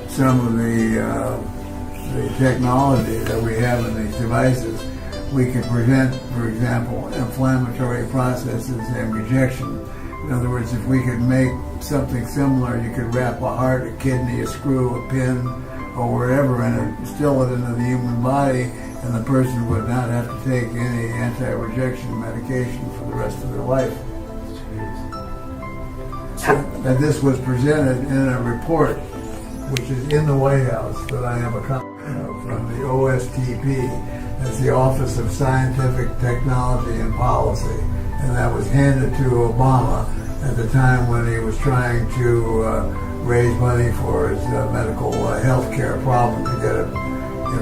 some of the technology that we have in these devices, we could prevent, for example, inflammatory processes and rejection. In other words, if we could make something similar, you could wrap a heart, a kidney, a screw, a pin, or wherever in it, instill it into the human body, and the person would not have to take any anti-rejection medication for the rest of their life. And this was presented in a report, which is in the White House, that I have a copy of from the OSTP. That's the Office of Scientific Technology and Policy, and that was handed to Obama at the time when he was trying to raise money for his medical health care problem to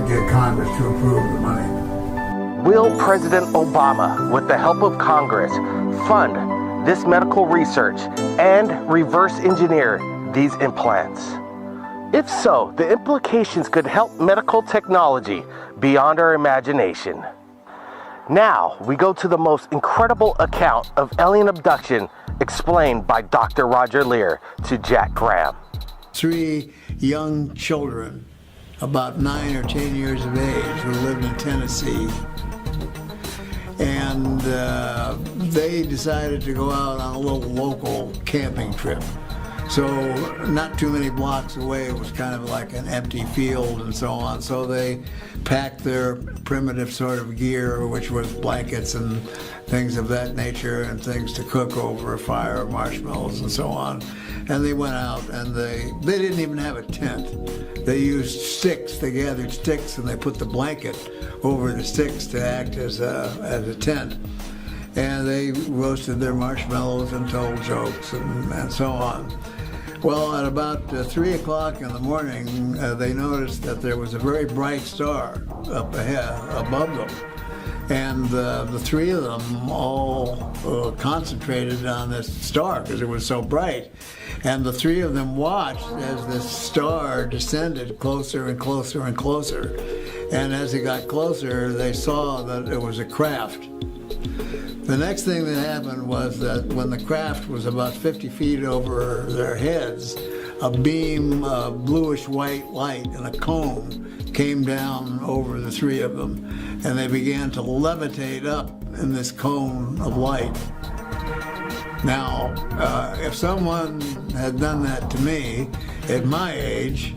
get Congress to approve the money. Will President Obama, with the help of Congress, fund this medical research and reverse engineer these implants? If so, the implications could help medical technology beyond our imagination. Now, we go to the most incredible account of alien abduction explained by Dr. Roger Lear to Jack Graham. 3 young children, about 9 or 10 years of age, who lived in Tennessee. And they decided to go out on a little local camping trip. So not too many blocks away, it was kind of like an empty field and so on. So they packed their primitive sort of gear, which was blankets and things of that nature, and things to cook over a fire, marshmallows and so on. And they went out, and they didn't even have a tent. They used sticks. They gathered sticks and they put the blanket over the sticks to act as a tent. And they roasted their marshmallows and told jokes and so on. Well, at about 3 o'clock in the morning, they noticed that there was a very bright star up ahead, above them. And the 3 of them all concentrated on this star because it was so bright. And the 3 of them watched as this star descended closer and closer and closer. And as it got closer, they saw that it was a craft. The next thing that happened was that when the craft was about 50 feet over their heads, a beam of bluish-white light in a cone came down over the 3 of them, and they began to levitate up in this cone of light. Now, if someone had done that to me at my age,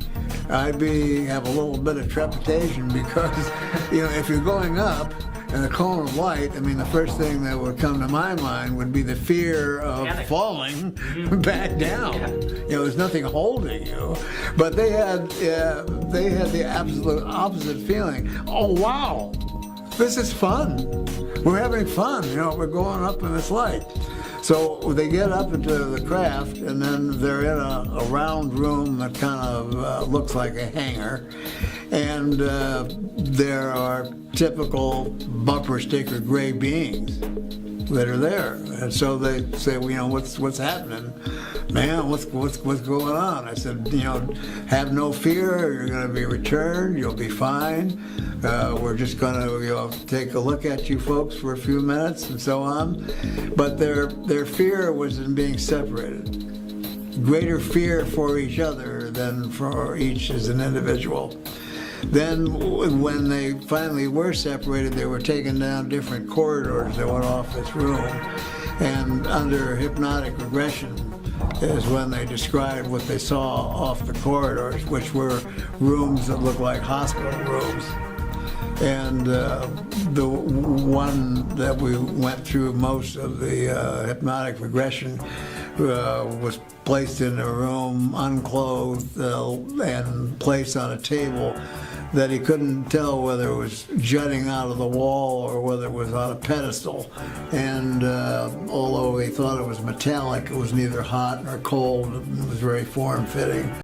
I'd have a little bit of trepidation because, if you're going up in a cone of light, the first thing that would come to my mind would be the fear of falling back down. There's nothing holding you. But they had the absolute opposite feeling. Oh, wow, this is fun. We're having fun. We're going up in this light. So they get up into the craft, and then they're in a round room that kind of looks like a hangar. And there are typical bumper sticker gray beings that are there. And so they say, what's happening? Man, what's going on? I said, have no fear. You're going to be returned. You'll be fine. We're just going to take a look at you folks for a few minutes and so on. But their fear was in being separated. Greater fear for each other than for each as an individual. Then when they finally were separated, they were taken down different corridors that went off this room. And under hypnotic regression is when they described what they saw off the corridors, which were rooms that looked like hospital rooms. And the one that we went through most of the hypnotic regression was placed in a room, unclothed, and placed on a table that he couldn't tell whether it was jutting out of the wall or whether it was on a pedestal. And although he thought it was metallic, it was neither hot nor cold. It was very form-fitting.